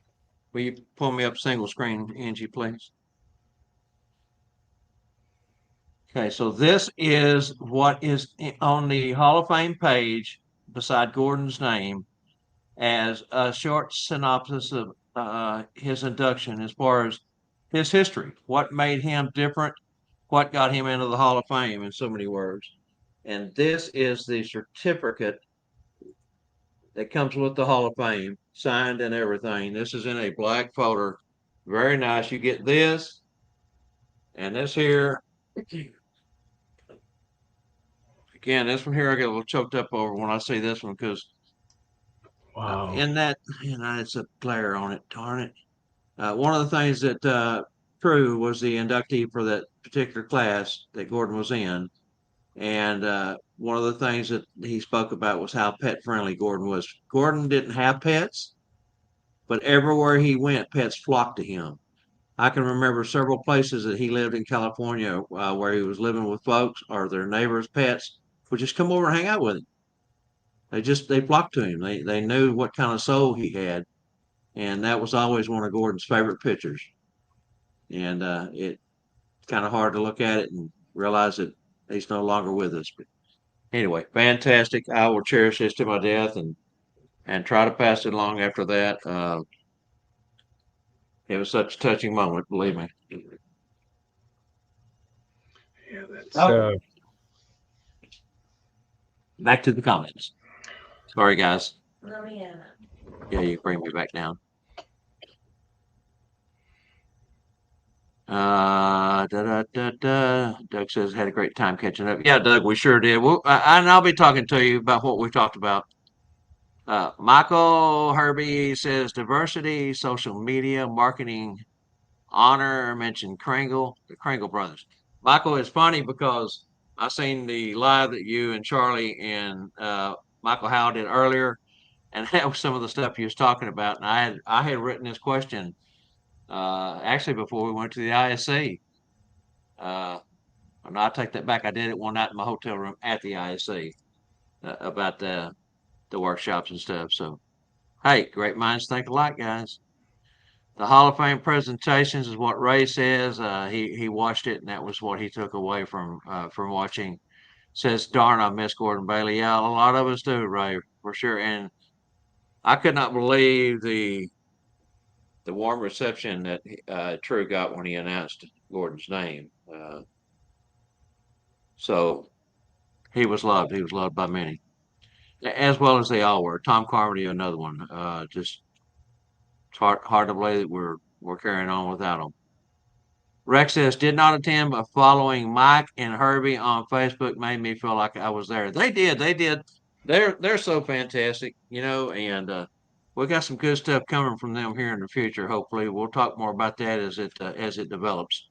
Will you pull me up single screen, Angie, please? Okay, so this is what is on the Hall of Fame page beside Gordon's name as a short synopsis of his induction as far as his history, what made him different, what got him into the Hall of Fame in so many words. And this is the certificate that comes with the Hall of Fame, signed and everything. This is in a black folder. Very nice. You get this and this here. Again, this one here I get a little choked up over when I see this one because Wow. in that, it's a glare on it. Darn it. One of the things that True was the inductee for that particular class that Gordon was in. And one of the things that he spoke about was how pet friendly Gordon was. Gordon didn't have pets, but everywhere he went, pets flocked to him. I can remember several places that he lived in California where he was living with folks or their neighbors' pets would just come over and hang out with him. They flocked to him. They knew what kind of soul he had, and that was always one of Gordon's favorite pictures. And it's kind of hard to look at it and realize that he's no longer with us. But anyway, fantastic. I will cherish this to my death and try to pass it along after that. It was such a touching moment, believe me. Yeah, that's Oh, back to the comments. Sorry, guys. Yeah, you bring me back down. Da, da, da, da. Doug says had a great time catching up. Yeah, Doug, we sure did. And I'll be talking to you about what we talked about. Michael Herbie says diversity, social media, marketing, honor. Mentioned Kringle, the Kringle brothers. Michael, it's funny because I seen the live that you and Charlie and Michael Howe did earlier, and that was some of the stuff he was talking about. And I had written this question actually before we went to the ISC. Uh, and I take that back. I did it one night in my hotel room at the ISC about the workshops and stuff. So hey, great minds think alike, guys. The Hall of Fame presentations is what Ray says. He watched it, and that was what he took away from watching. Says, "Darn, I miss Gordon Bailey." Yeah, a lot of us do, Ray, for sure. And I could not believe the warm reception that True got when he announced Gordon's name. So he was loved. He was loved by many, as well as they all were. Tom Carmody, another one. Just it's hard to believe that we're carrying on without him. Rex says, did not attend, but following Mike and Herbie on Facebook made me feel like I was there. They did. They did. They're so fantastic, and we got some good stuff coming from them here in the future. Hopefully, we'll talk more about that as it develops.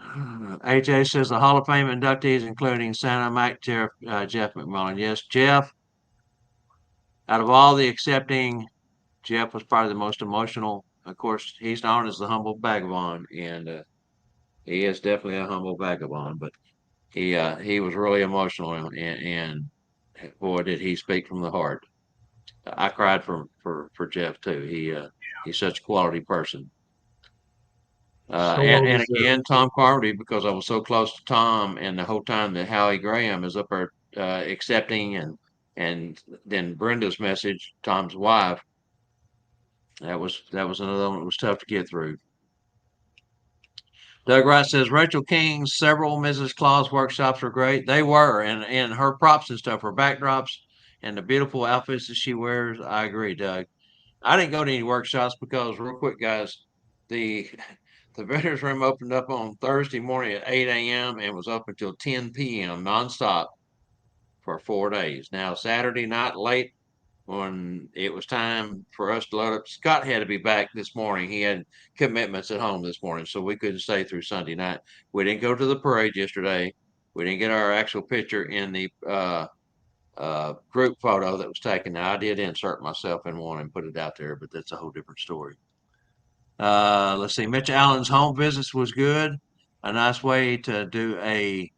AJ says the Hall of Fame inductees, including Santa Mike, Jeff McMullen. Yes, Jeff. Out of all the accepting, Jeff was probably the most emotional. Of course, he's known as the humble vagabond, and he is definitely a humble vagabond. But he was really emotional, and boy, did he speak from the heart. I cried for Jeff too. He's such a quality person. so well And deserved. again, Tom Carmody, because I was so close to Tom, and the whole time that Howie Graham is up there accepting, and then Brenda's message, Tom's wife, that was another one that was tough to get through. Doug Wright says Rachel King's several Mrs. Claus workshops were great. They were, and her props and stuff, her backdrops, and the beautiful outfits that she wears. I agree, Doug. I didn't go to any workshops because, real quick, guys, the the veterans room opened up on Thursday morning at 8 a.m. and was open until 10 p.m. nonstop for 4 days. Now Saturday night late when it was time for us to load up, Scott had to be back this morning. He had commitments at home this morning, so we couldn't stay through Sunday night. We didn't go to the parade yesterday. We didn't get our actual picture in the group photo that was taken. Now, I did insert myself in one and put it out there, but that's a whole different story. Let's see. Mitch Allen's home visits was good. A nice way to do a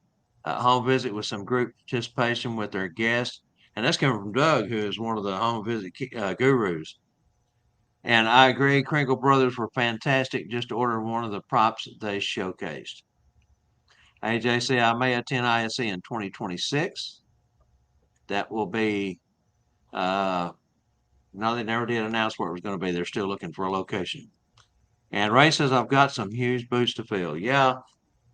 home visit with some group participation with their guests. And that's coming from Doug, who is one of the home visit gurus. And I agree, Crinkle Brothers were fantastic. Just ordered one of the props that they showcased. AJC, I may attend ISC in 2026. That will be, no, they never did announce where it was going to be. They're still looking for a location. And Ray says, I've got some huge boots to fill. Yeah.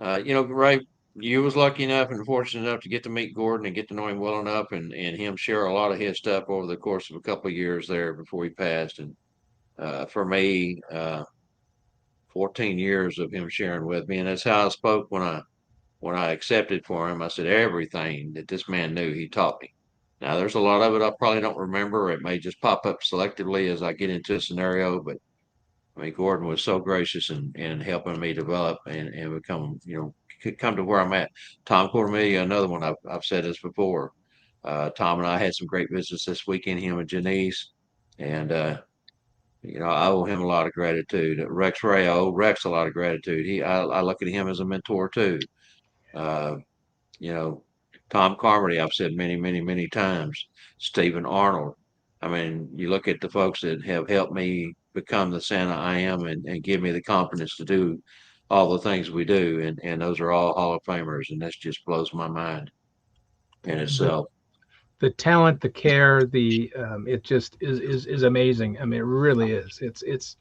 Ray, you was lucky enough and fortunate enough to get to meet Gordon and get to know him well enough, and him share a lot of his stuff over the course of a couple of years there before he passed. And for me, 14 years of him sharing with me, and that's how I spoke when I accepted for him. I said everything that this man knew, he taught me. Now there's a lot of it I probably don't remember. It may just pop up selectively as I get into a scenario, but I mean, Gordon was so gracious in helping me develop and become, come to where I'm at. Tom Cordemelia, another one. I've said this before. Tom and I had some great visits this weekend, him and Janice, and I owe him a lot of gratitude. Rex Ray, I owe Rex a lot of gratitude. I look at him as a mentor too. Uh, you know, Tom Carmody, I've said many, many, many times. Stephen Arnold. I mean, you look at the folks that have helped me become the Santa I am and give me the confidence to do all the things we do. And those are all Hall of Famers. And that just blows my mind in The itself. the talent, the care, the it just is amazing. I mean, it really is. It's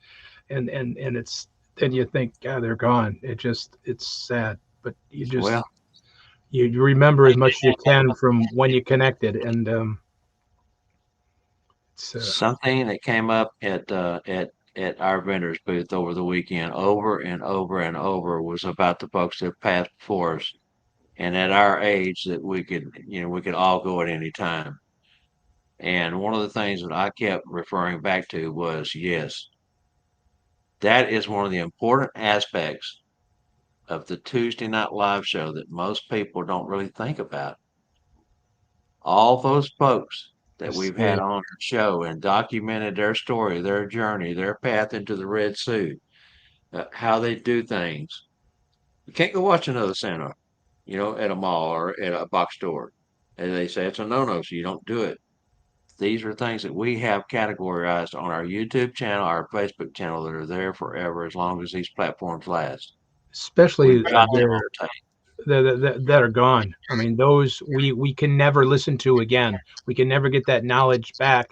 and it's then you think, God, they're gone. It's sad, but Well, you remember as much as you can from when you connected, and it's something that came up at our vendors booth over the weekend over and over and over was about the folks that passed before us and at our age that we could all go at any time. And one of the things that I kept referring back to was, yes, that is one of the important aspects of the Tuesday Night Live show that most people don't really think about. All those folks that yes, we've had on our show and documented their story, their journey, their path into the red suit, how they do things. You can't go watch another Santa, at a mall or at a box store. And they say it's a no-no, so you don't do it. These are things that we have categorized on our YouTube channel, our Facebook channel that are there forever as long as these platforms last. especially We've got them on tape. that are gone. I mean, those we can never listen to again. We can never get that knowledge back.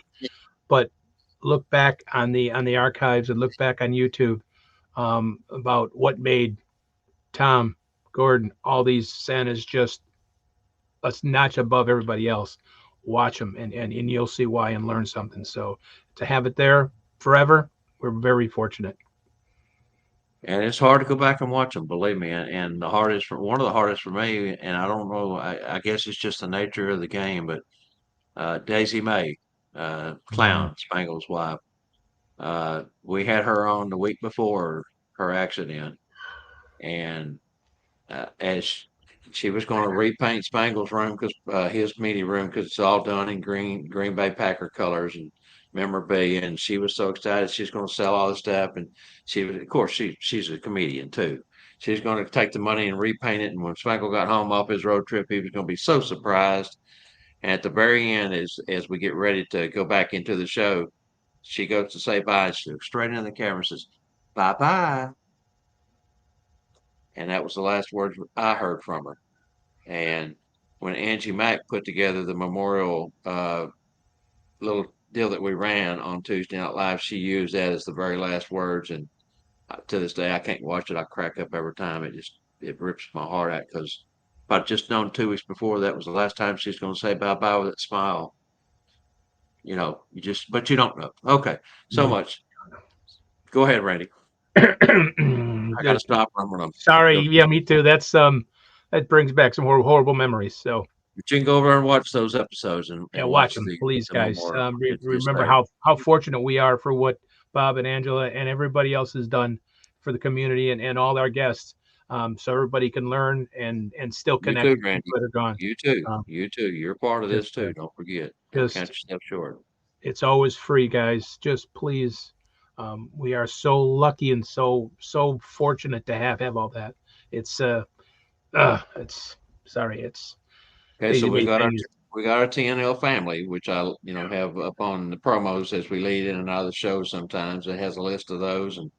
But look back on the archives and look back on YouTube about what made Tom, Gordon, all these Santas just a notch above everybody else. Watch them and you'll see why and learn something. So to have it there forever, we're very fortunate. And it's hard to go back and watch them, believe me. And one of the hardest for me, and I don't know, I guess it's just the nature of the game, but Daisy May, Mm. Clown, Spangle's wife, we had her on the week before her accident. And as she was going to repaint Spangle's room because his media room because it's all done in Green Bay Packer colors and memorabilia, and she was so excited she's going to sell all the stuff, and she was, of course, she's a comedian too. She's going to take the money and repaint it, and when Spangle got home off his road trip, he was going to be so surprised. And at the very end, as we get ready to go back into the show, she goes to say bye. She looks straight into the camera and says, "Bye bye," and that was the last words I heard from her. And when Angie Mack put together the memorial little deal that we ran on Tuesday Night Live, she used that as the very last words. And to this day, I can't watch it. I crack up every time. It rips my heart out because if I'd just known 2 weeks before that was the last time she's going to say bye bye with that smile, but you don't know. Okay, so No. much. Go ahead, Randy. I got to stop. I'm going to Sorry, go. yeah, me too. That brings back some horrible memories. So But you can go over and watch those episodes yeah, and watch watch them, the please, the guys. memorial. It's just Remember there. how fortunate we are for what Bob and Angela and everybody else has done for the community and all our guests. So everybody can learn and still You connect too, with people Randy. that are gone. You too. Um, You too. You're part of this just too. Don't forget. Don't count just yourself short. it's always free, guys. Just please. We are so lucky and so fortunate to have all that. It's it's sorry, it's Okay, so Daisy May thing is we got our TNL family, which I have up on the promos as we lead in and out of the show. Sometimes it has a list of those and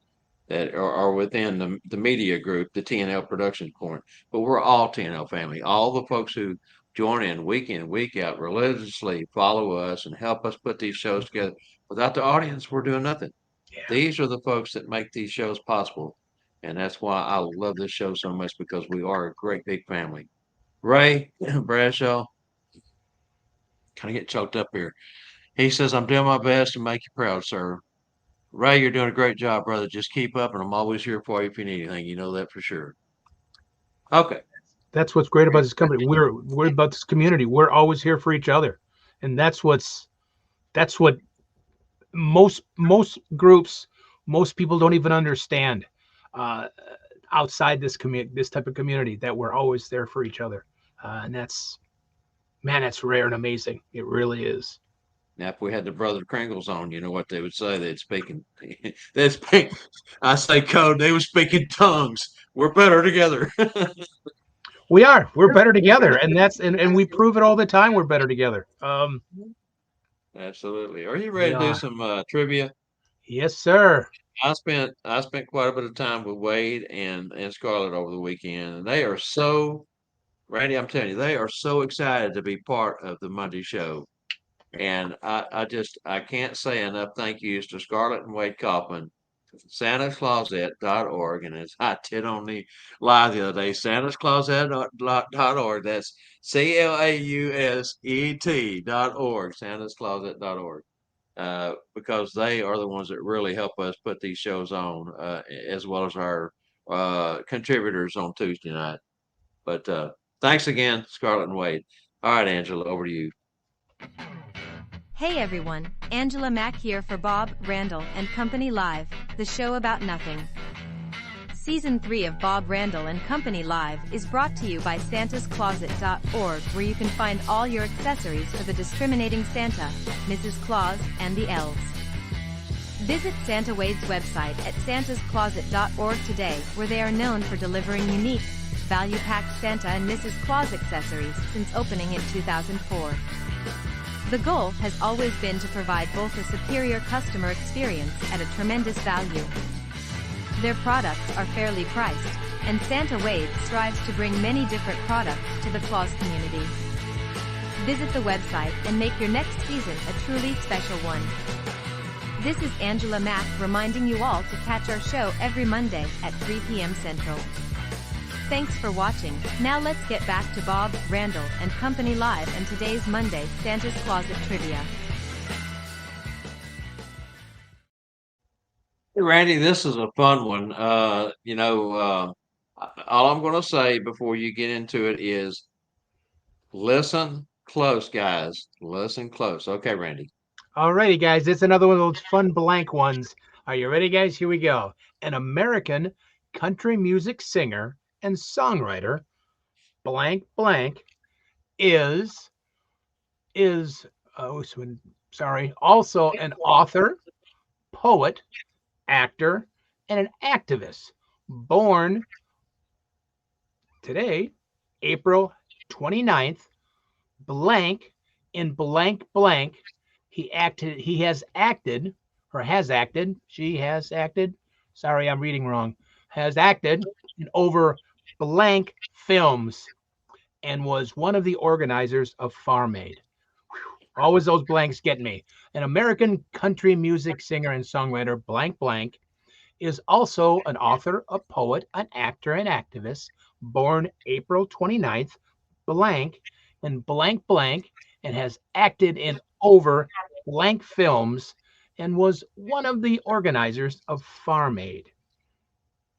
that are within the media group, the TNL production point. But we're all TNL family. All the folks who join in, week out, religiously follow us and help us put these shows together. Without the audience, we're doing nothing. yeah. These are the folks that make these shows possible. And that's why I love this show so much because we are a great big family. Ray Bradshaw, kind of get choked up here. He says, I'm doing my best to make you proud, sir. Ray, you're doing a great job, brother. Just keep up, and I'm always here for you if you need anything. You know that for sure. Okay. That's what's great about this company. We're about this community. We're always here for each other, and that's what most groups, most people don't even understand. Uh, Outside this type of community, that we're always there for each other, and that's, man, that's rare and amazing. It really is. Now, if we had the brother Kringles on, you know what they would say? They'd speak in, they'd speak, I say code, they would speak in tongues. We're better together. We're better together, and and we prove it all the time. We're better together. Absolutely. Are you We ready to do are. some trivia? Yes, sir. I spent quite a bit of time with Wade and Scarlett over the weekend, and they are so Randy. I'm telling you, they are so excited to be part of the Monday show. And I can't say enough thank yous to Scarlett and Wade Kaufman, SantaCloset.org. And as I did on the live the other day, SantaCloset.org. That's CLAUSET.org, SantaCloset.org. Because they are the ones that really help us put these shows on, as well as our contributors on Tuesday night. But thanks again, Scarlett and Wade. All right, Angela, over to you. Hey everyone, Angela Mack here for Bob, Randall, and Company Live, the show about nothing. Season 3 of Bob Randall and Company Live is brought to you by santascloset.org, where you can find all your accessories for the discriminating Santa, Mrs. Claus, and the elves. Visit Santa Wade's website at santascloset.org today, where they are known for delivering unique, value-packed Santa and Mrs. Claus accessories since opening in 2004. The goal has always been to provide both a superior customer experience at a tremendous value. Their products are fairly priced, and Santa Wade strives to bring many different products to the Claus community. Visit the website and make your next season a truly special one. This is Angela Mack reminding you all to catch our show every Monday at 3 p.m. Central. Thanks for watching. Now let's get back to Bob, Randall, and Company Live and today's Monday Santa's Closet Trivia. Hey, Randy, this is a fun one. All I'm going to say before you get into it is listen close, guys. Listen close. Okay, Randy. Alrighty, guys, it's another one of those fun blank ones. Are you ready, guys? Here we go. An American country music singer and songwriter, blank blank, is oh, sorry, also an author, poet, actor, and an activist. Born today, April 29th, blank in blank blank. He has acted, or has acted, she has acted, sorry, I'm reading wrong, has acted in over blank films and was one of the organizers of Farm Aid. Always those blanks get me. An American country music singer and songwriter, blank blank, is also an author, a poet, an actor, and activist, born April 29th, blank, in blank blank, and has acted in over blank films and was one of the organizers of Farm Aid.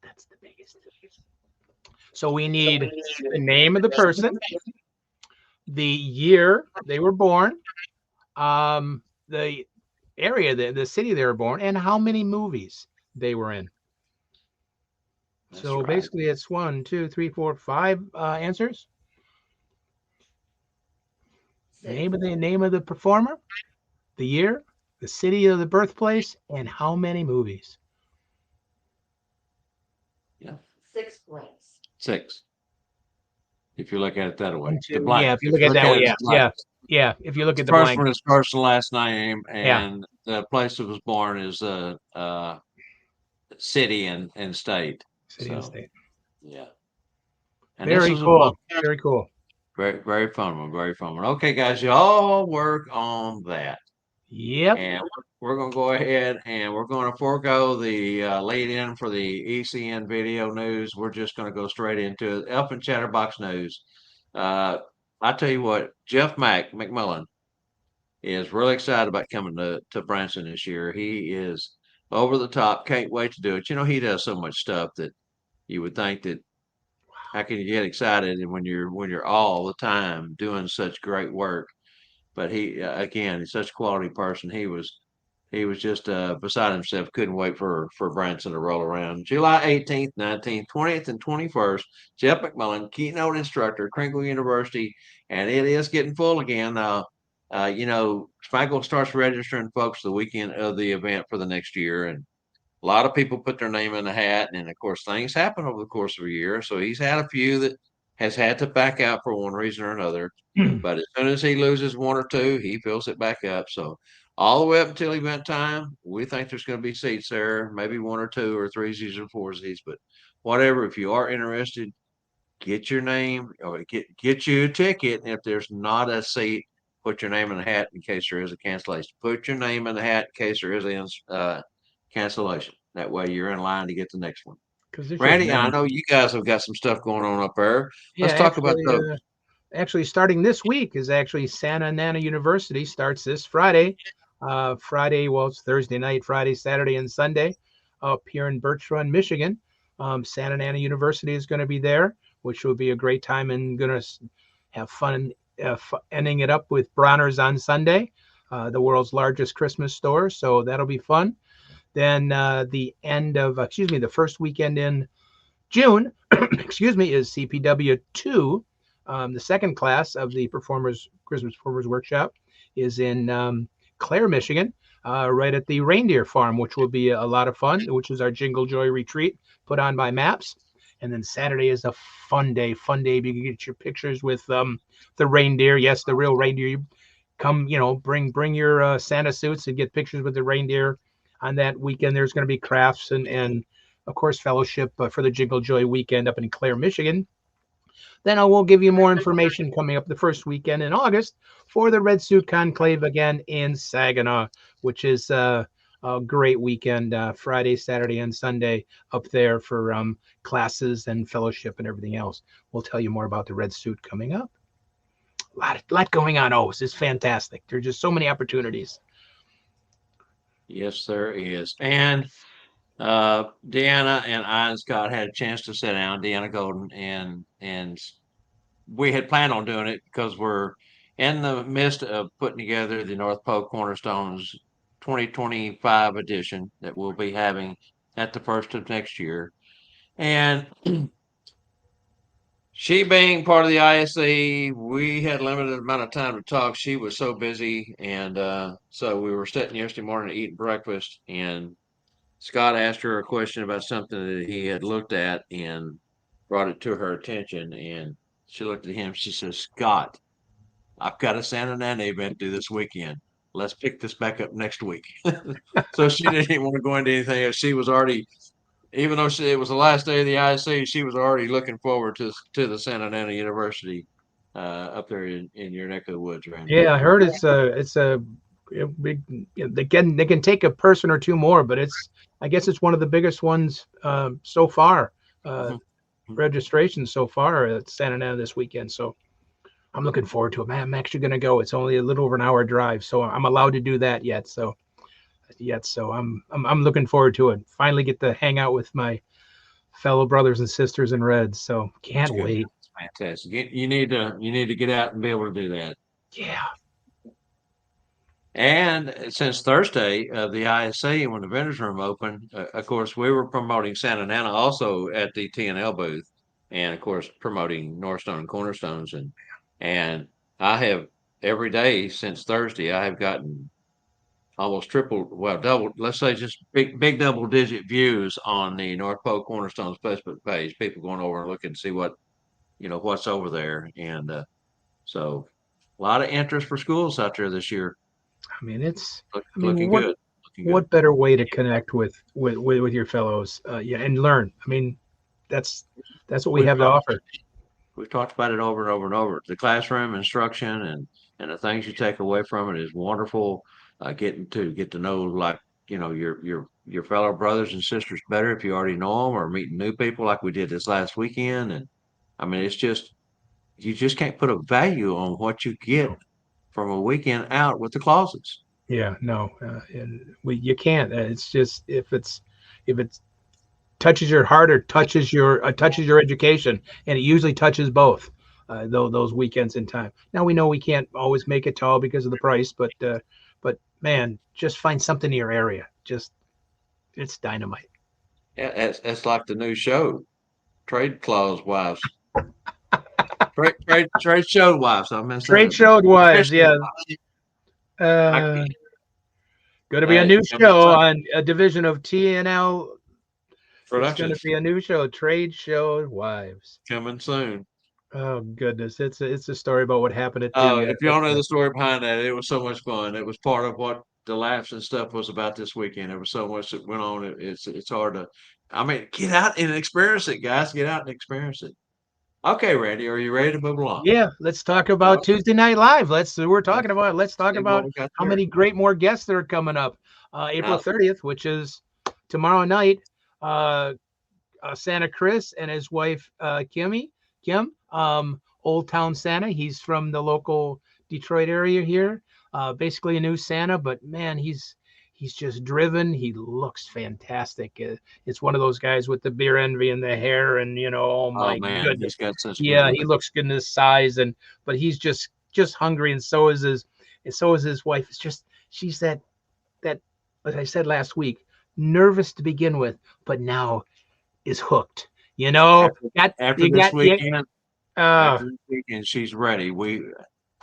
That's the biggest. So we need the name of the person, the year they were born, the area, the city they were born, and how many movies they were in. That's So right. basically, it's 1, 2, 3, 4, 5 answers. Name of the performer, the year, the city of the birthplace, and how many movies. Yeah. 6 blanks. Six. If you look at it that way. 1, The 2. blank. Yeah, if you If look you at look that at way, it as yeah, blank. yeah, yeah. If you look The at the first blank, one is first and last name, yeah, and the place it was born is city and state. city and So state. yeah. And this Very is a fun, cool. Very cool. very fun one. Very fun one. Okay, guys, y'all work on that. Yep. And we're going to go ahead and we're going to forego the lead in for the ECN video news. We're just going to go straight into it. Elf and Chatterbox news. I tell you what, Jeff McMullen is really excited about coming to Branson this year. He is over the top. Can't wait to do it. You know, he does so much stuff that you would think that how can you get excited and when you're all the time doing such great work? But he again, he's such a quality person. He was just beside himself. Couldn't wait for Branson to roll around. July 18th, 19th, 20th, and 21st. Jeff McMullen, keynote instructor, Crinkle University, and it is getting full again. Spangle starts registering folks the weekend of the event for the next year, and a lot of people put their name in the hat, and of course, things happen over the course of a year. So he's had a few that has had to back out for one reason or another. But as soon as he loses one or two, he fills it back up. So all the way up until event time, we think there's going to be seats there, maybe one or two or threesies or foursies, but whatever. If you are interested, get your name or get you a ticket. If there's not a seat, put your name in the hat in case there is a cancellation. Put your name in the hat in case there is a cancellation. That way you're in line to get the next one. Because there's just Randy, I many. know you guys have got some stuff going on up there. Yeah, Let's talk about actually, those. starting this week is actually Santa Ana University starts this Friday. Friday, well, it's Thursday night, Friday, Saturday, and Sunday up here in Birch Run, Michigan. Santa Ana University is going to be there, which will be a great time and going to have fun ending it up with Bronner's on Sunday, the world's largest Christmas store. So that'll be fun. Then the first weekend in June, is CPW 2. The second class of the Christmas Performers Workshop is in Clare, Michigan, right at the Reindeer Farm, which will be a lot of fun, which is our Jingle Joy retreat put on by MAPS. And then Saturday is a fun day. You can get your pictures with the reindeer. Yes, the real reindeer. You come, bring your Santa suits and get pictures with the reindeer. On that weekend, there's going to be crafts and of course, fellowship for the Jingle Joy weekend up in Clare, Michigan. Then I will give you more information coming up the first weekend in August for the Red Suit Conclave again in Saginaw, which is a great weekend, Friday, Saturday, and Sunday up there for classes and fellowship and everything else. We'll tell you more about the Red Suit coming up. A lot going on. Oh, it's fantastic. There's just so many opportunities. Yes, there is. And Deanna and I and Scott had a chance to sit down, Deanna Golden, and we had planned on doing it because we're in the midst of putting together the North Pole Cornerstones 2025 edition that we'll be having at the first of next year. And she being part of the ISE, we had limited amount of time to talk. She was so busy, and so we were sitting yesterday morning eating breakfast, and Scott asked her a question about something that he had looked at and brought it to her attention. And she looked at him. She says, "Scott, I've got a Santa Ana event due this weekend. Let's pick this back up next week." So she didn't even want to go into anything else. She was already, even though it was the last day of the IC, she was already looking forward to the Santa Ana University up there in your neck of the woods, Randy. Yeah, I heard it's a big. They can take a person or two more, but I guess it's one of the biggest ones so far. Registration so far at Santa Ana this weekend. So I'm looking forward to it. Man, I'm actually going to go. It's only a little over an hour drive, so I'm allowed to do that yet. So I'm looking forward to it. Finally get to hang out with my fellow brothers and sisters in red. So can't wait. That's fantastic. You need to get out and be able to do that. Yeah. And since Thursday of the ISC, when the vendors room opened, of course, we were promoting Santa Ana also at the T&L booth, and of course, promoting Northstone and Cornerstones, and I have every day since Thursday, I have gotten almost triple, well, double, let's say just big double digit views on the North Pole Cornerstones Facebook page. People going over and looking to see what's over there, and so a lot of interest for schools out there this year. I mean, Looking good. What better way to connect with your fellows? And learn. I mean, that's what we have to offer. We've talked about it over and over and over. The classroom instruction and the things you take away from it is wonderful. get to know, like, your fellow brothers and sisters better if you already know them, or meeting new people like we did this last weekend. And I mean, it's just, you just can't put a value on what you get No. from a weekend out with the closets. Yeah, no, and you can't. It's just if it's touches your heart or touches your education, and it usually touches both. Though those weekends in time. Now we know we can't always make it to all because of the price, but man, just find something in your area. Just it's dynamite. Yeah, it's like the new show, Trade Clause Wives. Trade show wives. I messed that Trade up. But showed wives, traditional yeah. wives, I Uh, can't. going to be a Hey, new show on a division of TNL. It's going to Productions be a new show, Trade Show Wives. coming soon. Oh goodness, it's a story about what happened at two. Oh, Yeah, if you don't know the story behind that, it was so much fun. It was part of what the laughs and stuff was about this weekend. There was so much that went on. It's hard to. I mean, get out and experience it, guys. Get out and experience it. Okay, Randy, are you ready to move along? yeah. Let's talk Oh, about Tuesday Night Live. We're talking let's about. Let's talk see what about we got how there. many great more guests that are coming up. April Now, 30th, which is tomorrow night. Uh, Santa Chris and his wife Kim, Old Town Santa. He's from the local Detroit area here. Basically a new Santa, but man, he's just driven. He looks fantastic. It's one of those guys with the beer envy and the hair, and oh oh my man, he's goodness, got such good yeah, he looking. looks good in his size, and but he's just hungry, and so is his wife. It's just she's that as I said last week, nervous to begin with, but now is hooked. After Got after you this got you. weekend, Uh, after this weekend, she's ready.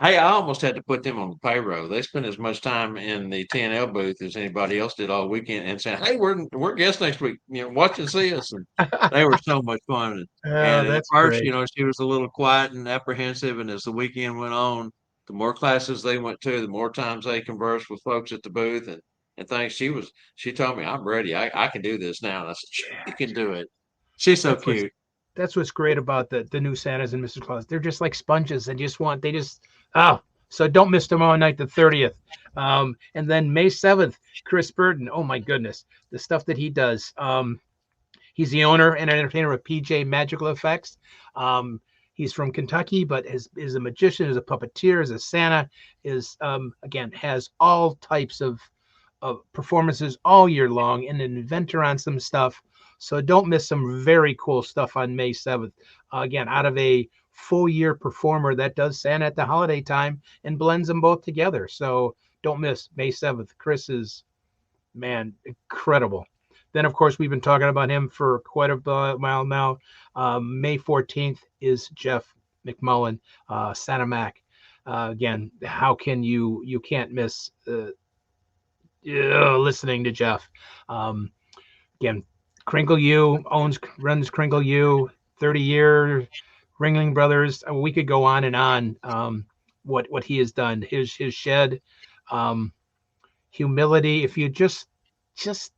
Hey, I almost had to put them on the payroll. They spent as much time in the TNL booth as anybody else did all weekend, and saying, "Hey, we're guests next week. Watch and see us." And they were so much fun. And at that's first, great. she was a little quiet and apprehensive. And as the weekend went on, the more classes they went to, the more times they conversed with folks at the booth and things. She told me, "I'm ready. I can do this now." And I said, "Sure, you can do it." She's so That's what's cute. that's what's great about the new Santas and Mr. Claus. They're just like sponges. They just oh. So don't miss tomorrow night, the 30th. And then May 7th, Chris Burton. Oh my goodness, the stuff that he does. He's the owner and entertainer of PJ Magical Effects. He's from Kentucky, but is a magician, is a puppeteer, is a Santa, is again has all types of performances all year long, and an inventor on some stuff. So don't miss some very cool stuff on May 7th. Again, out of a full year performer that does Santa at the holiday time and blends them both together. So don't miss May 7th. Chris is, man, incredible. Then, of course, we've been talking about him for quite a while now. May 14th is Jeff McMullen, Santa Mac. Again, how can you can't miss listening to Jeff. Um, Again, Crinkle U runs Crinkle U, 30-year Ringling Brothers. We could go on and on. What he has done, his shed, um, humility. If you just just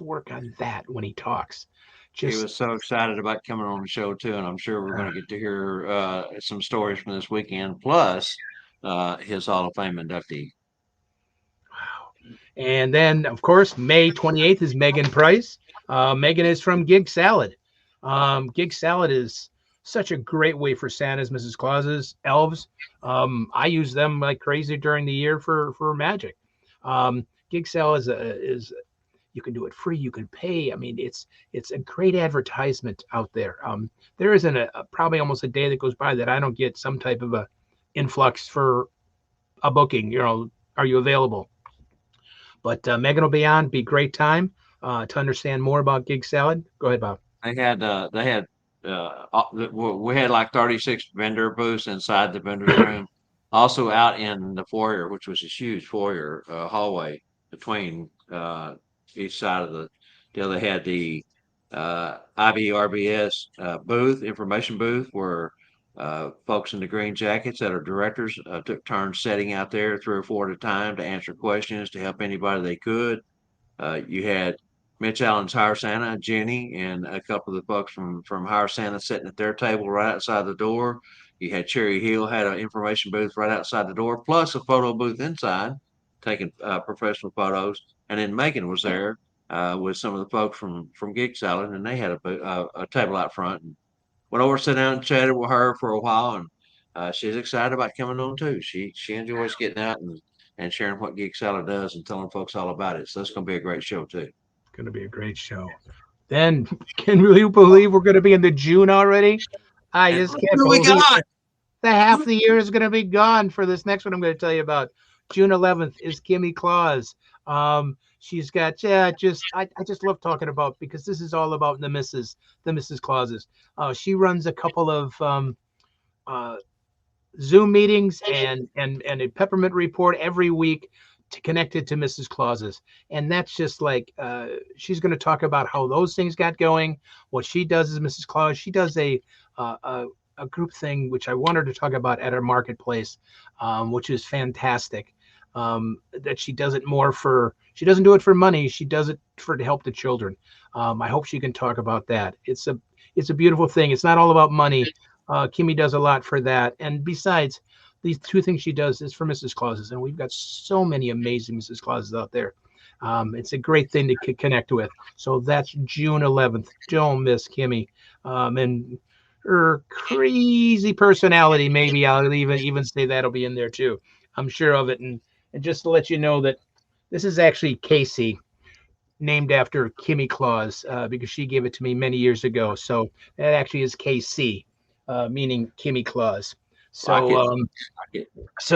work on that when he talks, He just was so excited about coming on the show too, and I'm sure we're going to get to hear some stories from this weekend, plus his Hall of Fame inductee. wow. And then, of course, May 28th is Megan Price. Megan is from Gig Salad. Gig Salad is such a great way for Santas, Mrs. Clauses, elves. I use them like crazy during the year for magic. Gig Salad is you can do it free, you can pay. I mean, it's a great advertisement out there. There isn't probably almost a day that goes by that I don't get some type of a influx for a booking. Are you available? But Megan will be on. Be a great time to understand more about Gig Salad. Go ahead, Bob. We had like 36 vendor booths inside the vendor's room, also out in the foyer, which was a huge foyer hallway between each side of the deal. They had the IBRBS booth, information booth, where folks in the green jackets that are directors took turns setting out there 3 or 4 at a time to answer questions to help anybody they could. You had Mitch Allen's Hire Santa, Jenny, and a couple of the folks from Hire Santa sitting at their table right outside the door. You had Cherry Hill had an information booth right outside the door, plus a photo booth inside. taking professional photos. And then Megan was there with some of the folks from Geek Salad, and they had a table out front. And went over, sat down, and chatted with her for a while, and she's excited about coming on too. She enjoys getting out and sharing what Geek Salad does and telling folks all about it. So it's going to be a great show too. Going to be a great show. Then, can you believe we're going to be in the June already? I And just look can't who we believe got. the half the year is going to be gone for this next one I'm going to tell you about. June 11th is Kimmy Claus. She's got I just love talking about because this is all about the Mrs. Clauses. She runs a couple of uh, Zoom meetings and a peppermint report every week to connect it to Mrs. Claus's. And that's just like she's going to talk about how those things got going. What she does is Mrs. Claus. She does uh, a a group thing which I want her to talk about at our marketplace, which is fantastic. That she does it more for she doesn't do it for money. She does it for to help the children. I hope she can talk about that. It's a beautiful thing. It's not all about money. Kimmy does a lot for that. And besides, these two things she does is for Mrs. Clauses, and we've got so many amazing Mrs. Clauses out there. It's a great thing to connect with. So that's June 11th. Don't miss Kimmy. And her crazy personality, maybe I'll even say that'll be in there too. I'm sure of it. And just to let you know that this is actually Casey, named after Kimmy Claus, because she gave it to me many years ago. So that actually is KC, meaning Kimmy Claus. Like So it. Like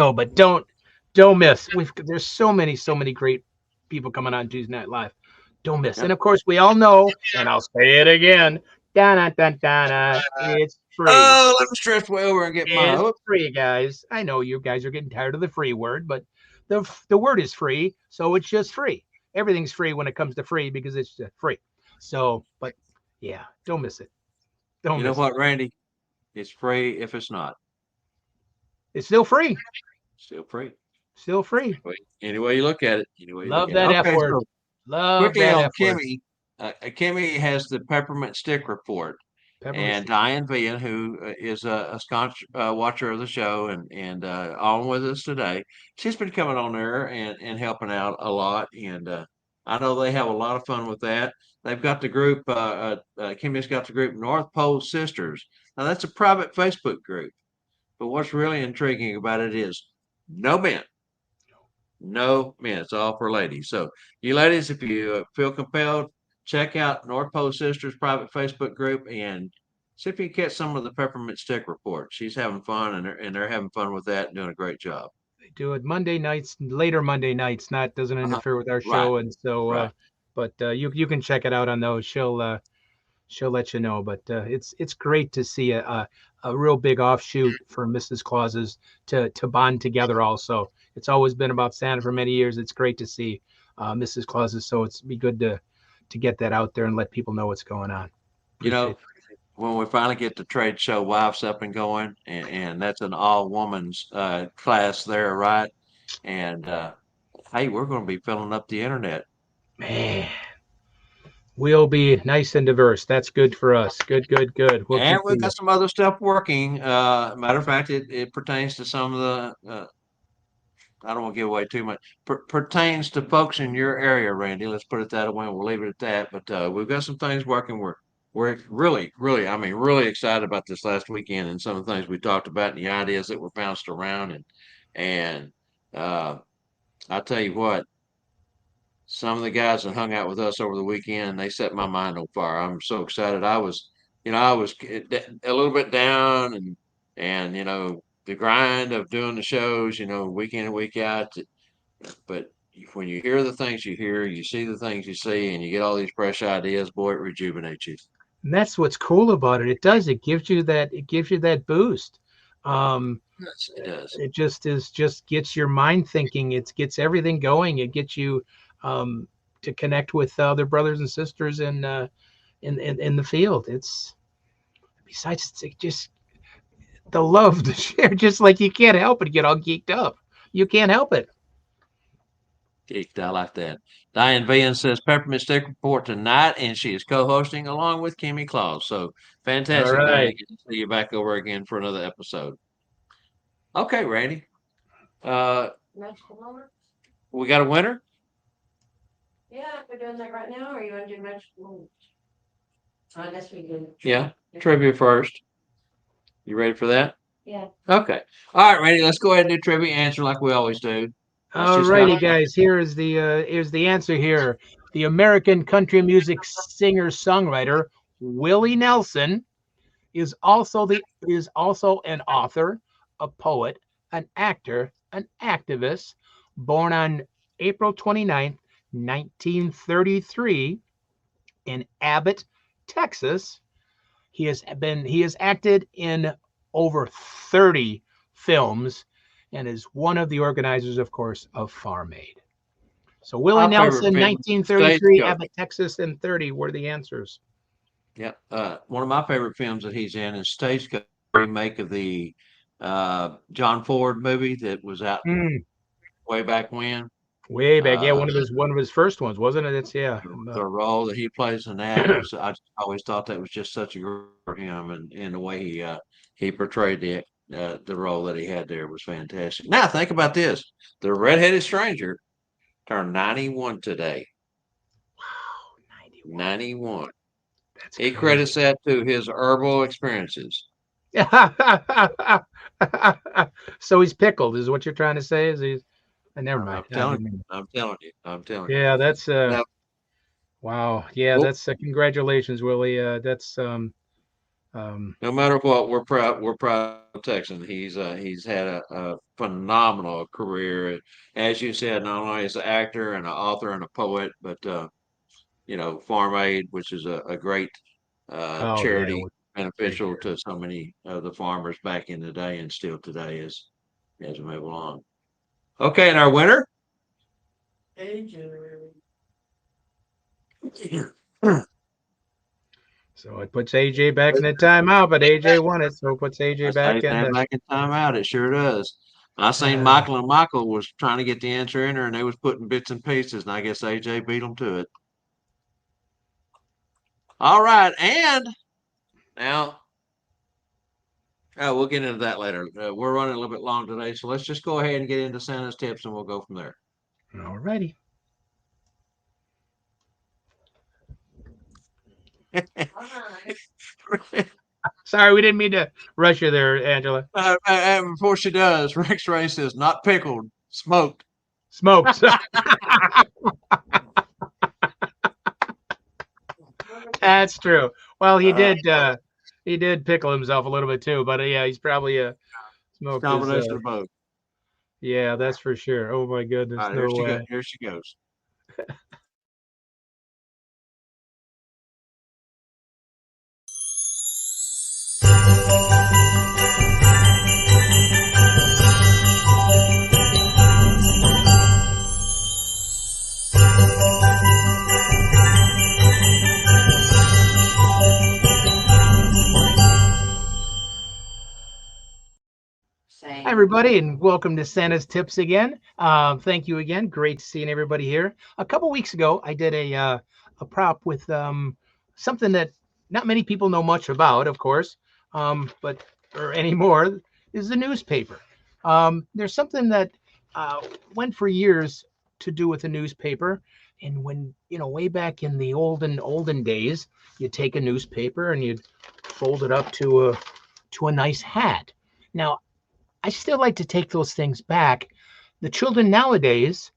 it. but don't miss. There's so many great people coming on Tuesday Night Live. Don't miss. And Yep. of course, we all know, and I'll say it again, da da da. It's free. Oh, let me stretch way over and get my. It's Oh, free, guys. I know you guys are getting tired of the free word, but the word is free, so it's just free. Everything's free when it comes to free because it's just free. So, but yeah, don't miss it. Don't you know miss it. what, Randy? It's free if it's not. It's still free. Still free. Still free. Any way you look at it. Any way you look Love at it. that F Okay, word. so Love quickly that on F word. Kimmy. Kimmy has the peppermint stick report, Peppermint and stick. Diane Vian, who is a staunch watcher of the show and on with us today, she's been coming on there and helping out a lot, and I know they have a lot of fun with that. They've got the group. Kimmy's got the group North Pole Sisters. Now that's a private Facebook group, but what's really intriguing about it is no men. No men. It's all for ladies. So, you ladies, if you feel compelled, check out North Pole Sisters private Facebook group and see if you can catch some of the peppermint stick report. She's having fun, and they're having fun with that and doing a great job. They do it Monday nights, later Monday nights. Not doesn't Uh-huh. interfere with our Right, show, and so. right. But you can check it out on those. She'll let you know. But it's great to see a real big offshoot for Mrs. Claus's to bond together. Also, it's always been about Santa for many years. It's great to see Mrs. Claus's. So it's be good to get that out there and let people know what's going on. You know, Appreciate when we finally get the trade show wives up and going, and that's an all woman's class there, right? And hey, we're going to be filling up the internet. it. Man, we'll be nice and diverse. That's good for us. Good, good, good. We'll And keep we've the got some other stuff working. Matter of fact, it pertains to some of the. I don't want to give away too much. Pertains to folks in your area, Randy. Let's put it that way. And we'll leave it at that. But we've got some things working. We're really, really, I mean, really excited about this last weekend and some of the things we talked about and the ideas that were bounced around. And uh, I tell you what, some of the guys that hung out with us over the weekend, they set my mind on fire. I'm so excited. I was a little bit down and the grind of doing the shows, week in and week out. But when you hear the things you hear, you see the things you see, and you get all these fresh ideas, boy, it rejuvenates you. and that's what's cool about it. It does. It gives you that boost. Yes, it does. It just gets your mind thinking. It gets everything going. It gets you to connect with other brothers and sisters in the field. It's besides it's just the love to share. Just like you can't help it, get all geeked up. You can't help it. Geeked, I like that. Diane Vian says Peppermint Stick Report tonight, and she is co-hosting along with Kimmy Claus. So All fantastic, Diane. right. Good to see you back over again for another episode. Okay, Randy. Uh, We got a winner? Yeah, if we're doing that right now, or you want to do much? I guess we do. Yeah. Trivia first. You ready for that? Yeah. Okay. All right, Randy, let's go ahead and do trivia answer like we always do. That's All just how righty, guys. Here's the answer here. The American country music singer-songwriter Willie Nelson is also an author, a poet, an actor, an activist, born on April 29th, 1933 in Abbott, Texas. He has acted in over 30 films and is one of the organizers, of course, of Farm Aid. So Willie my favorite Nelson, film, 1933, Stagecoach. Abbott, Texas, and 30 were the answers. Yeah. One of my favorite films that he's in is Stagecoach, remake of the John Ford movie that was out Mm, way back when. way back, yeah, Uh, one of his first ones, wasn't it? It's yeah. the role that he plays in that was, I just always thought that was just such a great for him, and the way he portrayed the role that he had there was fantastic. Now think about this: the redheaded stranger turned 91 today. Wow, 91. 91. That's He crazy. credits that to his herbal experiences. So he's pickled, is what you're trying to say? Is he's never mind. I'm telling you. I'm telling you. I'm telling you. Yeah, that's Now, wow. Yeah, well, that's congratulations, Willie. That's no matter what, we're proud. We're proud of Texan. He's had a phenomenal career, as you said, not only as an actor and an author and a poet, but Farm Aid, which is a great oh yeah, charity great beneficial year. to so many of the farmers back in the day and still today as we move along. Okay, and our winner. So it puts AJ back in the timeout, but AJ won it, so it puts AJ I back say in that the back in timeout. It sure does. I seen uh, Michael and Michael was trying to get the answer in there, and they was putting bits and pieces, and I guess AJ beat them to it. All right, and now we'll get into that later. We're running a little bit long today, so let's just go ahead and get into Santa's tips, and we'll go from there. alrighty. Sorry, we didn't mean to rush you there, Angela. Before she does, Rex Ray says not pickled, smoked. Smokes. That's true. Well, Uh, he did pickle himself a little bit too, but yeah, he's probably smoked his combination of both. yeah, that's for sure. Oh my goodness, All right, here no she goes. way. Here she goes. Hi, everybody, and welcome to Santa's Tips again. Thank you again. Great seeing everybody here. A couple weeks ago, I did a prop with something that not many people know much about, of course, but or anymore is the newspaper. There's something that went for years to do with a newspaper, and when way back in the olden days, you'd take a newspaper and you'd fold it up to a nice hat. Now, I still like to take those things back. The children nowadays,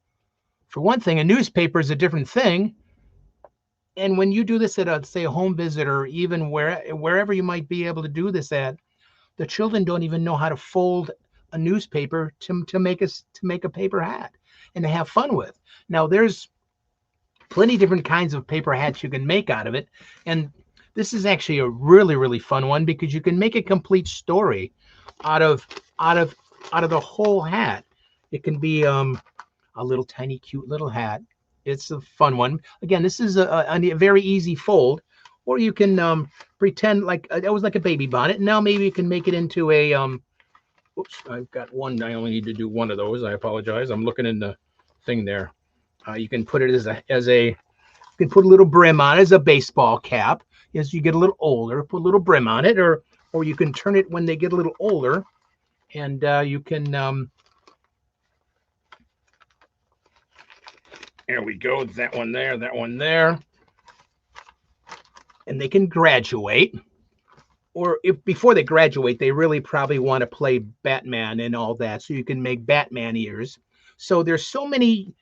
for one thing, a newspaper is a different thing. And when you do this at say a home visit or even wherever you might be able to do this at, the children don't even know how to fold a newspaper to make a paper hat and to have fun with. Now there's plenty of different kinds of paper hats you can make out of it, and this is actually a really fun one because you can make a complete story out of the whole hat. It can be a little tiny cute little hat. It's a fun one. Again, this is a very easy fold, or you can pretend like that was like a baby bonnet. Now maybe you can make it into a oops, I've got one. I only need to do one of those. I apologize. I'm looking in the thing there. You can put it you can put a little brim on it as a baseball cap. As you get a little older, put a little brim on it, or you can turn it when they get a little older, and you can There we go. That one there, that one there. And they can graduate. Or if before they graduate, they really probably want to play Batman and all that. So you can make Batman ears. So there's so many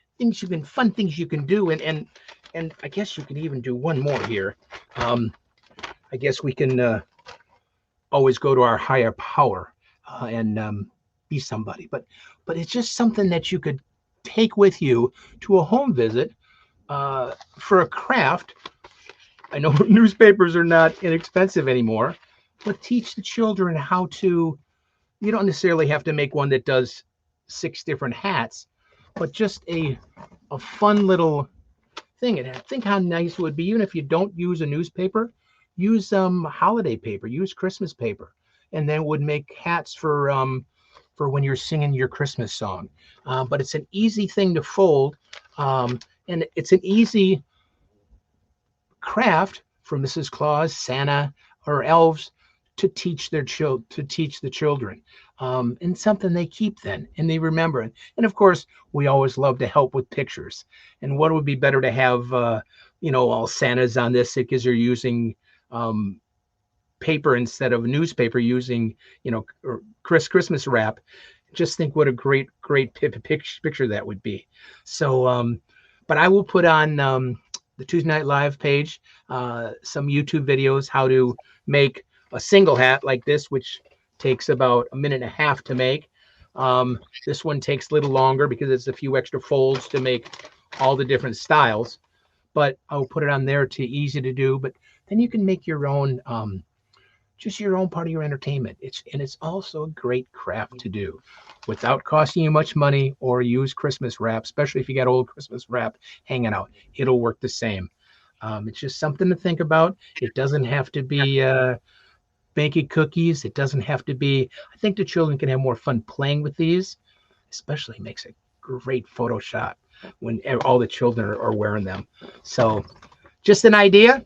fun things you can do. And I guess you can even do one more here. I guess we can always go to our higher power and be somebody. But it's just something that you could take with you to a home visit for a craft. I know newspapers are not inexpensive anymore, but teach the children how to. You don't necessarily have to make one that does 6 different hats, but just a fun little thing. And think how nice it would be, even if you don't use a newspaper, use holiday paper, use Christmas paper, and then it would make hats for when you're singing your Christmas song. But it's an easy thing to fold, and it's an easy craft for Mrs. Claus, Santa, or elves to teach the children, and something they keep then and they remember it. And of course, we always love to help with pictures. And what would be better to have, all Santas on this because you're using paper instead of newspaper, using or Christmas wrap. Just think what a great picture that would be. So, but I will put on the Tuesday Night Live page some YouTube videos how to make a single hat like this, which takes about a minute and a half to make. This one takes a little longer because it's a few extra folds to make all the different styles, but I'll put it on there to easy to do. But then you can make your own, just your own part of your entertainment. It's also a great craft to do without costing you much money, or use Christmas wrap, especially if you got old Christmas wrap hanging out. It'll work the same. It's just something to think about. It doesn't have to be baking cookies. It doesn't have to be. I think the children can have more fun playing with these. Especially makes a great photo shot when all the children are wearing them. So, just an idea,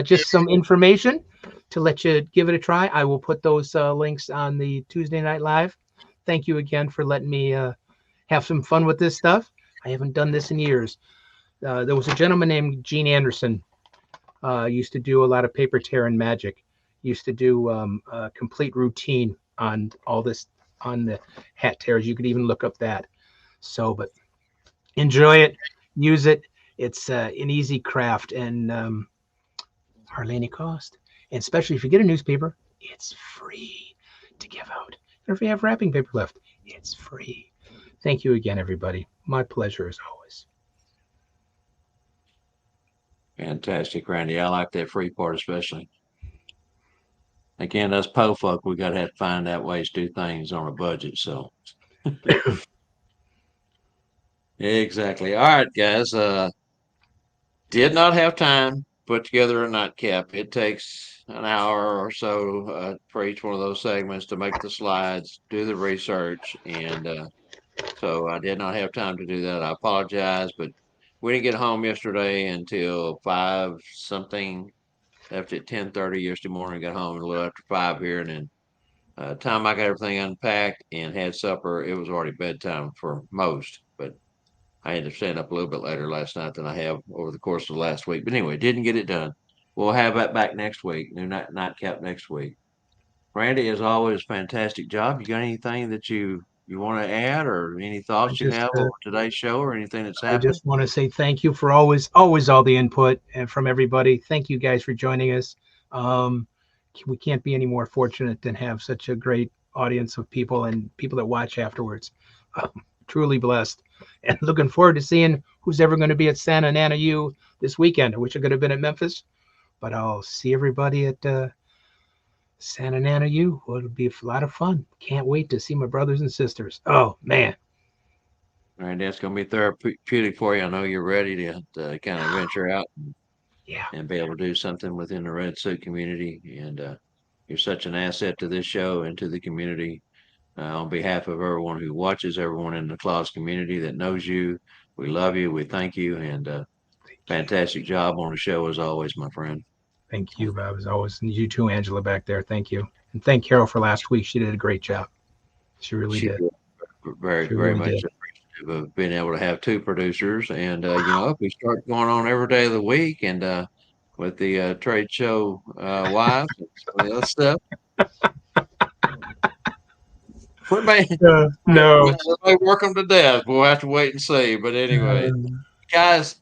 just some information to let you give it a try. I will put those links on the Tuesday Night Live. Thank you again for letting me have some fun with this stuff. I haven't done this in years. There was a gentleman named Gene Anderson, used to do a lot of paper tear and magic. Used to do a complete routine on all this, on the hat tears. You could even look up that. So, but enjoy it, use it. It's an easy craft and hardly any cost. And especially if you get a newspaper, it's free to give out. And if you have wrapping paper left, it's free. Thank you again, everybody. My pleasure as always. Fantastic, Randy. I like that free part especially. Again, us po folk, we gotta have to find out ways to do things on a budget. So exactly. All right, guys. Did not have time to put together a nightcap. It takes an hour or so for each one of those segments to make the slides, do the research, and so I did not have time to do that. I apologize, but we didn't get home yesterday until 5 something. Left at 10:30 yesterday morning. Got home a little after 5 here, and then time I got everything unpacked and had supper, it was already bedtime for most. But I ended up staying up a little bit later last night than I have over the course of the last week. But anyway, didn't get it done. We'll have that back next week. New nightcap next week. Randy, as always, fantastic job. You got anything that you want to add, or any I thoughts you just have over today's show, or anything that's I happened? just want to say thank you for always all the input and from everybody. Thank you guys for joining us. Um, we can't be any more fortunate than have such a great audience of people and people that watch afterwards. Truly blessed, and looking forward to seeing who's ever going to be at Santa Ana U this weekend. I wish I could have been at Memphis, but I'll see everybody at Santa Ana U. Well, it'll be a lot of fun. Can't wait to see my brothers and sisters. Oh man. Randy, that's going to be therapeutic for you. I know you're ready to kind of venture out Yeah. and be able to do something within the red suit community. And you're such an asset to this show and to the community. On behalf of everyone who watches, everyone in the Claus community that knows you, we love you, we thank you, and fantastic job on the show as always, my friend. Thank you, Bob, as always. And you too, Angela, back there. Thank you. And thank Carol for last week. She did a great job. She really She did. very, She very really much did. appreciative. of being able to have two producers, and if we start going on every day of the week, and with the trade show wives and some of the other stuff, we may No. we may work them to death. We'll have to wait and see. But anyway, guys,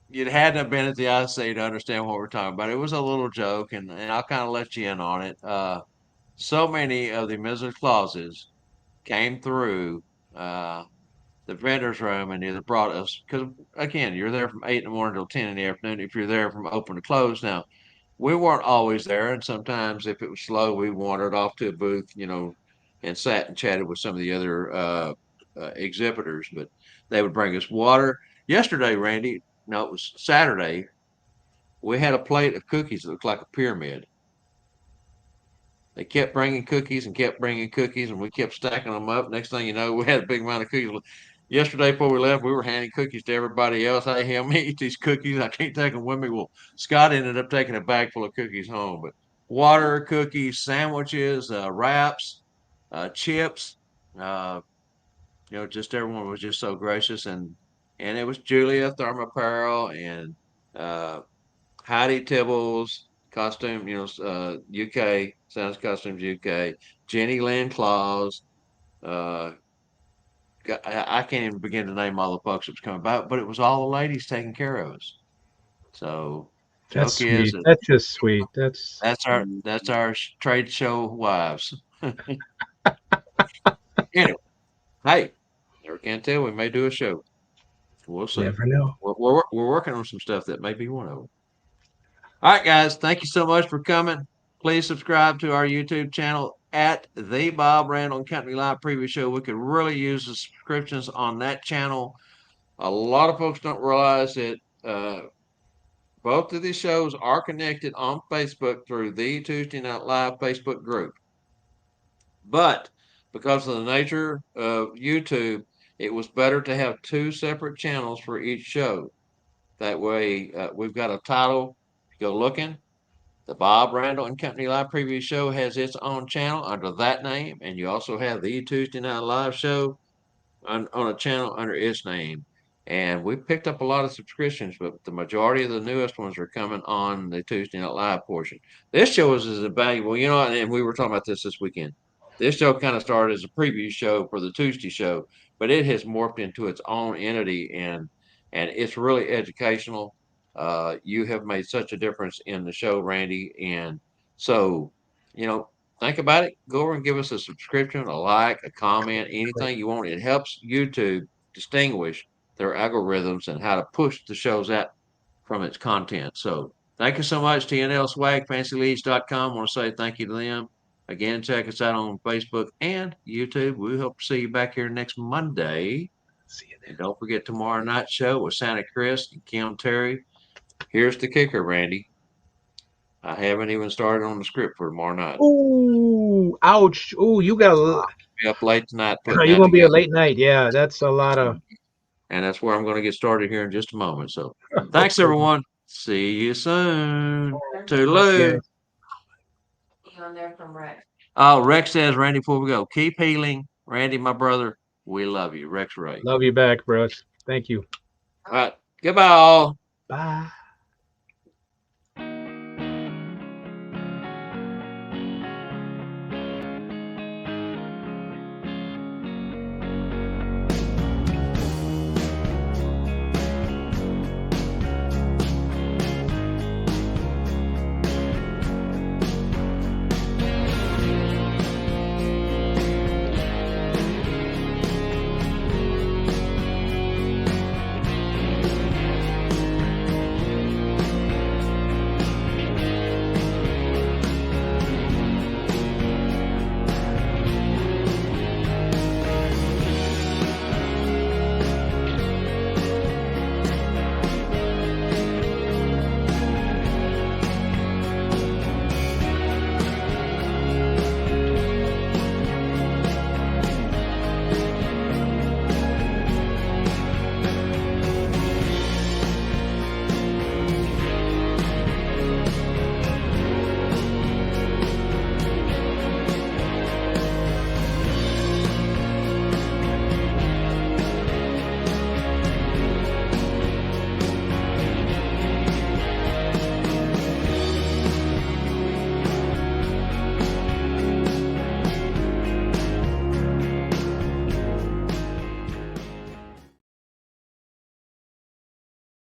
you hadn't have been at the IC to understand what we're talking about. It was a little joke, and I'll kind of let you in on it. So many of the Mrs. Clauses came through the vendor's room and either brought us, because again, you're there from 8 in the morning till 10 in the afternoon. If you're there from open to close, now we weren't always there, and sometimes if it was slow, we wandered off to a booth, and sat and chatted with some of the other exhibitors. But they would bring us water. Yesterday, Randy, no, it was Saturday. We had a plate of cookies that looked like a pyramid. They kept bringing cookies and kept bringing cookies, and we kept stacking them up. Next thing you know, we had a big amount of cookies. Yesterday, before we left, we were handing cookies to everybody else. Hey, help me eat these cookies. I can't take them with me. Well, Scott ended up taking a bag full of cookies home. But water, cookies, sandwiches, wraps, chips. Uh, just everyone was just so gracious, and it was Julia Thermapparel and uh, Heidi Tibbles, costume, UK, Sounds Costumes UK, Jenny Lynn Claus. Uh, I can't even begin to name all the folks that was coming by, but it was all the ladies taking care of us. So, That's joke is sweet. that That's just sweet. that's our trade show wives. Anyway, hey, never can tell. We may do a show. We'll see. Never know. We're working on some stuff that may be one of them. All right, guys. Thank you so much for coming. Please subscribe to our YouTube channel at the Bob Randall and Company Live Preview Show. We could really use the subscriptions on that channel. A lot of folks don't realize that both of these shows are connected on Facebook through the Tuesday Night Live Facebook group. But because of the nature of YouTube, it was better to have two separate channels for each show. That way, we've got a title. Go looking. The Bob Randall and Company Live Preview Show has its own channel under that name, and you also have the Tuesday Night Live Show on a channel under its name. And we picked up a lot of subscriptions, but the majority of the newest ones are coming on the Tuesday Night Live portion. This show is as valuable, and we were talking about this weekend. This show kind of started as a preview show for the Tuesday show, but it has morphed into its own entity, and it's really educational. You have made such a difference in the show, Randy, and so you know think about it. Go over and give us a subscription, a like, a comment, anything you want. It helps YouTube distinguish their algorithms and how to push the shows out from its content. So thank you so much, TNL Swag, FancyLeads.com. I want to say thank you to them. Again, check us out on Facebook and YouTube. We hope to see you back here next Monday. See you And don't forget tomorrow night's show with Santa Chris and Kim Terry. Here's the kicker, Randy. I haven't even started on the script for tomorrow night. Ooh, ouch. Ooh, you got I'll be up late tonight putting you're that gonna be a together. late night. Yeah, that's a lot of. And that's where I'm going to get started here in just a moment. So thanks, everyone. See you soon. Toodaloo. On there from Rex. Oh, Rex says, Randy, before we go, keep healing. Randy, my brother, we love you. Rex Ray. Love you back, bros. Thank you. All right. Goodbye, all. Bye.